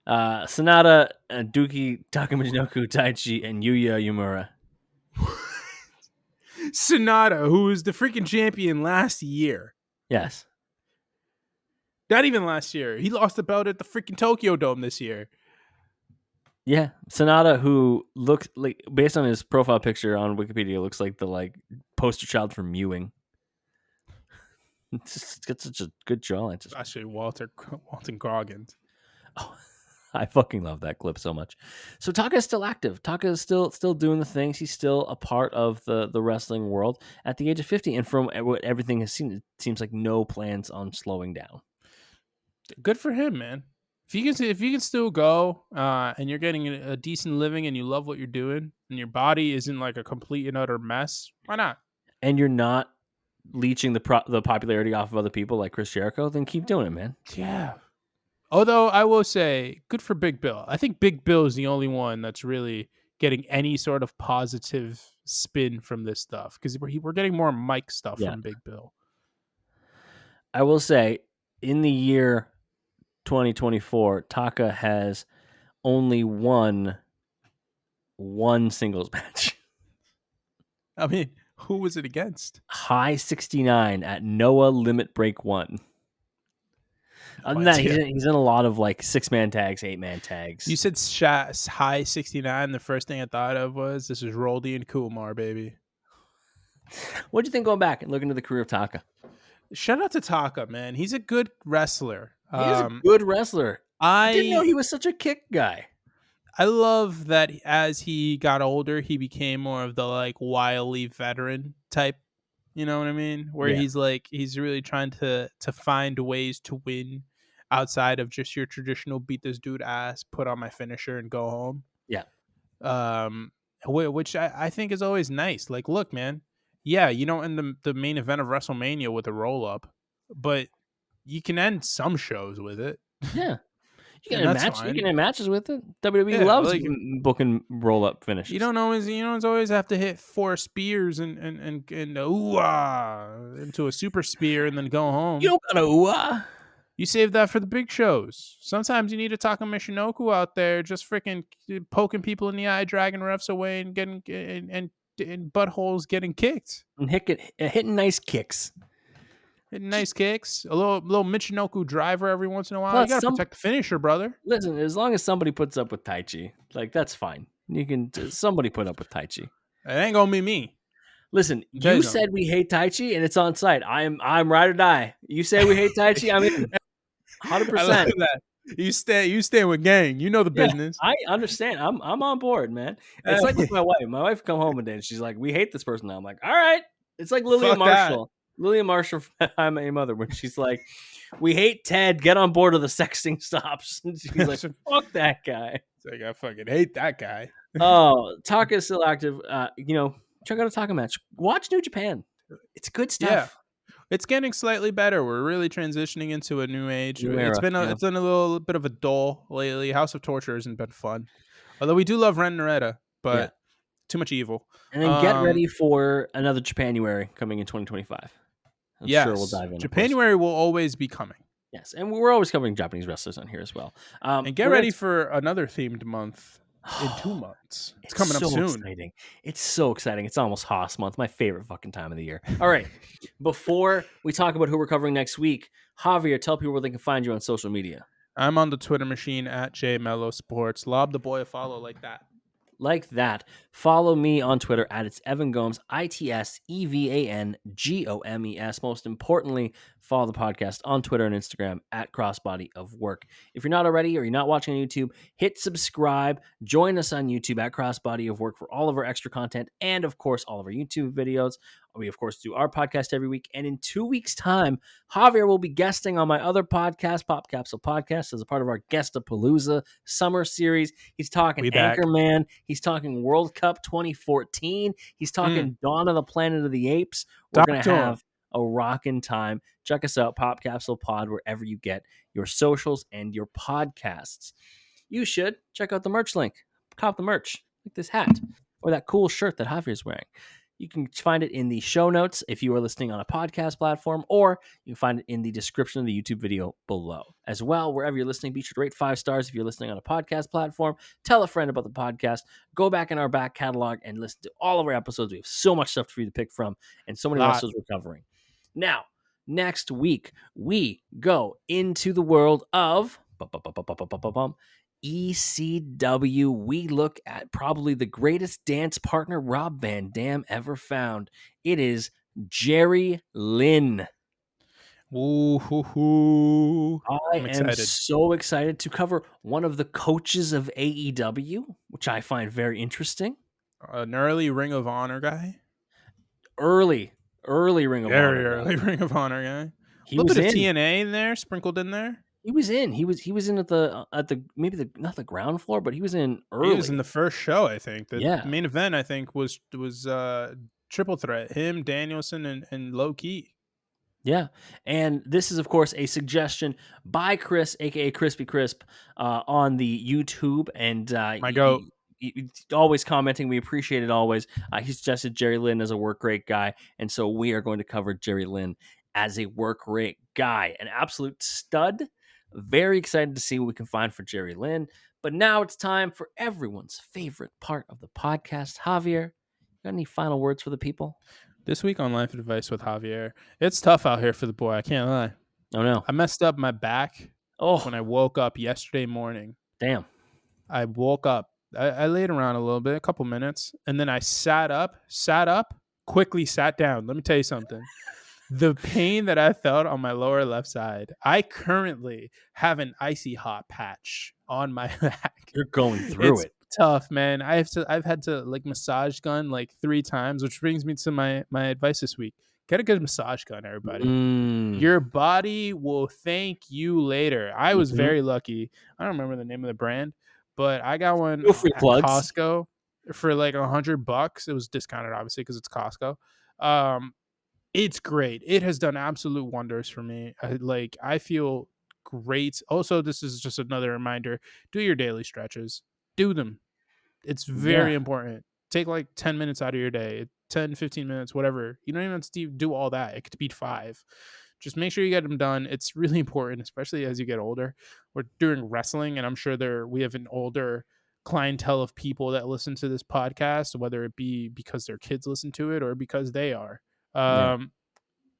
[SPEAKER 1] Sanada, Duki, Taka Michinoku, Taichi, and Yuya Uemura.
[SPEAKER 2] Sanada, who was the freaking champion last year.
[SPEAKER 1] Yes.
[SPEAKER 2] Not even last year. He lost the belt at the freaking Tokyo Dome this year.
[SPEAKER 1] Yeah, Sonata, who looks like, based on his profile picture on Wikipedia, looks like the poster child for mewing. It's got such a good jawline.
[SPEAKER 2] Actually, Walton Goggins.
[SPEAKER 1] Oh, I fucking love that clip so much. So Taka is still active. Taka is still doing the things. He's still a part of the wrestling world at the age of 50. And from what everything has seen, it seems like no plans on slowing down.
[SPEAKER 2] Good for him, man. If you can still go and you're getting a decent living and you love what you're doing and your body isn't like a complete and utter mess, why not?
[SPEAKER 1] And you're not leeching the popularity off of other people like Chris Jericho, then keep doing it, man.
[SPEAKER 2] Yeah. Although I will say, good for Big Bill. I think Big Bill is the only one that's really getting any sort of positive spin from this stuff because we're getting more Mike stuff from Big Bill.
[SPEAKER 1] I will say, in the year 2024, Taka has only won one singles match.
[SPEAKER 2] I mean, who was it against?
[SPEAKER 1] High 69 at Noah Limit Break 1. Other than that, he's in a lot of like 6-man tags, 8-man tags.
[SPEAKER 2] You said high 69. The first thing I thought of was this is Roldy and Kumar, baby.
[SPEAKER 1] What do you think going back and looking at the career of Taka?
[SPEAKER 2] Shout out to Taka, man. He's a good wrestler.
[SPEAKER 1] He's a good wrestler. I didn't know he was such a kick guy.
[SPEAKER 2] I love that as he got older, he became more of the like wily veteran type. You know what I mean? Where he's really trying to find ways to win outside of just your traditional beat this dude ass, put on my finisher and go home.
[SPEAKER 1] Yeah.
[SPEAKER 2] Which I think is always nice. Like, look, man. Yeah, you don't end the main event of WrestleMania with a roll up, but you can end some shows with it.
[SPEAKER 1] Yeah. You can end matches with it. WWE loves booking roll up finishes.
[SPEAKER 2] You don't always have to hit 4 spears and into a super spear and then go home.
[SPEAKER 1] You don't gotta
[SPEAKER 2] You save that for the big shows. Sometimes you need a Taka Michinoku out there just freaking poking people in the eye, dragging refs away, and getting and buttholes getting kicked
[SPEAKER 1] and hitting nice kicks.
[SPEAKER 2] Hitting nice kicks, a little Michinoku driver every once in a while. Plus, you gotta protect the finisher, brother.
[SPEAKER 1] Listen, as long as somebody puts up with Tai Chi, like that's fine. You can somebody put up with Tai Chi.
[SPEAKER 2] It ain't gonna be me.
[SPEAKER 1] Listen, you said we hate Tai Chi, and it's on site. I'm ride or die. You say we hate Tai Chi, I'm in. 100%.
[SPEAKER 2] You stay with gang. You know the business.
[SPEAKER 1] I understand. I'm on board, man. It's like with my wife. My wife come home one day and she's like, "We hate this person now." I'm like, "All right." It's like Lillian Marshall. Lillian Marshall from I Met Your Mother, when she's like, "We hate Ted. Get on board or the sexting stops." And she's like, "Fuck that guy."
[SPEAKER 2] It's like, I fucking hate that guy.
[SPEAKER 1] Oh, Taka is still active. Check out a Taka match. Watch New Japan. It's good stuff.
[SPEAKER 2] Yeah. It's getting slightly better. We're really transitioning into a new age. It's been a little bit of a dull lately. House of Torture hasn't been fun. Although we do love Ren Narita, but too much evil.
[SPEAKER 1] And then get ready for another Japanuary coming in 2025. I'm sure we'll dive in.
[SPEAKER 2] Japanuary will always be coming.
[SPEAKER 1] Yes, and we're always covering Japanese wrestlers on here as well.
[SPEAKER 2] And get ready for another themed month in 2 months. It's coming up soon.
[SPEAKER 1] Exciting. It's so exciting. It's almost Haas month, my favorite fucking time of the year. All right, before we talk about who we're covering next week, Javier, tell people where they can find you on social media.
[SPEAKER 2] I'm on the Twitter machine at JMelloSports. Lob the boy a follow like that.
[SPEAKER 1] Like that. Follow me on Twitter at it's Evan Gomes, ITSEVANGOMES. Most importantly, follow the podcast on Twitter and Instagram at Crossbody of Work. If you're not already or you're not watching on YouTube, hit subscribe. Join us on YouTube at Crossbody of Work for all of our extra content and, of course, all of our YouTube videos. We, of course, do our podcast every week. And in 2 weeks' time, Javier will be guesting on my other podcast, Pop Capsule Podcast, as a part of our Guestapalooza summer series. He's talking Anchorman. He's talking World Cup 2014. He's talking Dawn of the Planet of the Apes. We're going to have a rockin' time. Check us out, Pop Capsule Pod, wherever you get your socials and your podcasts. You should check out the merch link. Cop the merch, like this hat or that cool shirt that Javier's wearing. You can find it in the show notes if you are listening on a podcast platform, or you can find it in the description of the YouTube video below. As well, wherever you're listening, be sure to rate 5 stars if you're listening on a podcast platform. Tell a friend about the podcast. Go back in our back catalog and listen to all of our episodes. We have so much stuff for you to pick from and so many wrestlers we're covering. Now, next week, we go into the world of ECW. We look at probably the greatest dance partner Rob Van Dam ever found. It is Jerry Lynn.
[SPEAKER 2] Ooh, hoo, hoo.
[SPEAKER 1] I
[SPEAKER 2] I'm
[SPEAKER 1] am
[SPEAKER 2] excited.
[SPEAKER 1] so excited to cover one of the coaches of AEW, which I find very interesting.
[SPEAKER 2] An early Ring of Honor guy.
[SPEAKER 1] Early Ring of
[SPEAKER 2] Very
[SPEAKER 1] Honor guy.
[SPEAKER 2] early Ring of Honor guy. A
[SPEAKER 1] He
[SPEAKER 2] little
[SPEAKER 1] was
[SPEAKER 2] bit of
[SPEAKER 1] in.
[SPEAKER 2] TNA in there, sprinkled in there.
[SPEAKER 1] He was in. He was in at the maybe the not the ground floor, but he was in
[SPEAKER 2] He was in
[SPEAKER 1] early.
[SPEAKER 2] the first show, I think. The
[SPEAKER 1] Yeah.
[SPEAKER 2] main event, I think, was triple threat. Him, Danielson, and Low Key.
[SPEAKER 1] Yeah. And this is, of course, a suggestion by Chris, aka Crispy Crisp, on the YouTube. And
[SPEAKER 2] My goat.
[SPEAKER 1] always commenting. We appreciate it always. He suggested Jerry Lynn as a work rate guy. And so we are going to cover Jerry Lynn as a work rate guy. An absolute stud. Very excited to see what we can find for Jerry Lynn. But now it's time for everyone's favorite part of the podcast. Javier, got any final words for the people?
[SPEAKER 2] This week on Life Advice with Javier, it's tough out here for the boy. I can't lie.
[SPEAKER 1] Oh, no.
[SPEAKER 2] I messed up my back when I
[SPEAKER 1] Oh,
[SPEAKER 2] woke up yesterday morning.
[SPEAKER 1] damn.
[SPEAKER 2] I woke up. I laid around a little bit, a couple minutes, and then I sat up, quickly sat down. Let me tell you something. The pain that I felt on my lower left side, I currently have an icy hot patch on my back.
[SPEAKER 1] You're going through it.
[SPEAKER 2] Tough, man. I've had to like massage gun like 3 times, which brings me to my advice this week. Get a good massage gun, everybody. Your body will thank you later. I was very lucky. I don't remember the name of the brand, but I got one
[SPEAKER 1] Feel free to
[SPEAKER 2] at
[SPEAKER 1] plugs.
[SPEAKER 2] Costco for like $100. It was discounted, obviously, because it's Costco. It's great. It has done absolute wonders for me. I feel great. Also, this is just another reminder: do your daily stretches. Do them. It's very important. Take like 10 minutes out of your day, 10, 15 minutes, whatever. You don't even have to do all that. It could be 5. Just make sure you get them done. It's really important, especially as you get older. We're doing wrestling, and I'm sure we have an older clientele of people that listen to this podcast, whether it be because their kids listen to it or because they are.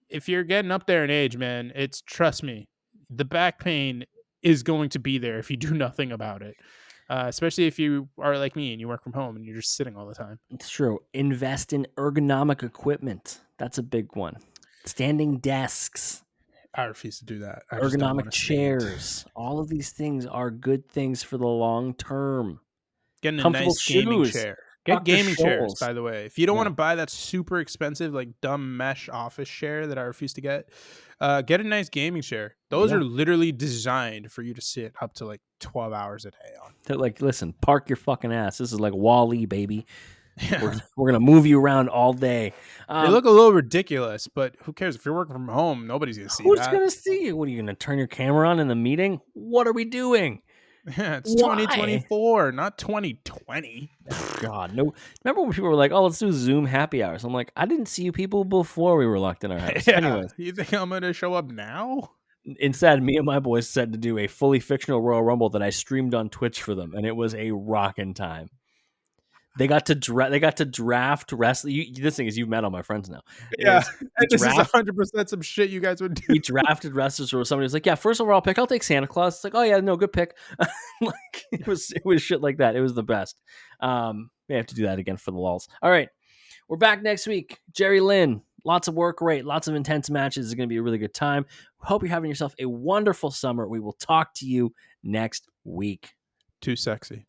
[SPEAKER 2] If you're getting up there in age, man, trust me, the back pain is going to be there if you do nothing about it. Especially if you are like me and you work from home and you're just sitting all the time.
[SPEAKER 1] It's true. Invest in ergonomic equipment. That's a big one. Standing desks.
[SPEAKER 2] I refuse to do that. I
[SPEAKER 1] ergonomic chairs. All of these things are good things for the long term.
[SPEAKER 2] Getting a nice gaming chair. Get gaming chairs, by the way. If you don't want to buy that super expensive, like dumb mesh office chair that I refuse to get a nice gaming chair. Those are literally designed for you to sit up to like 12 hours a day on.
[SPEAKER 1] They're like, listen, park your fucking ass. This is like Wall-E, baby. Yeah. We're going to move you around all day.
[SPEAKER 2] They look a little ridiculous, but who cares? If you're working from home, nobody's going to see that.
[SPEAKER 1] Who's going to see you? What, are you going to turn your camera on in the meeting? What are we doing?
[SPEAKER 2] Yeah, it's 2024, not 2020.
[SPEAKER 1] God, no. Remember when people were like, oh, let's do Zoom happy hours? I'm like, I didn't see you people before we were locked in our house. Anyways.
[SPEAKER 2] You think I'm going to show up now?
[SPEAKER 1] Instead, me and my boys said to do a fully fictional Royal Rumble that I streamed on Twitch for them, and it was a rockin' time. They got to draft wrestling. This thing is, you've met all my friends now.
[SPEAKER 2] Yeah, this is 100% some shit you guys would do.
[SPEAKER 1] We drafted wrestlers where somebody was like, "Yeah, first overall pick, I'll take Santa Claus." It's like, "Oh yeah, no, good pick." Like it was shit like that. It was the best. We have to do that again for the lulz. All right, we're back next week. Jerry Lynn, lots of work rate, lots of intense matches. It's going to be a really good time. Hope you're having yourself a wonderful summer. We will talk to you next week.
[SPEAKER 2] Too sexy.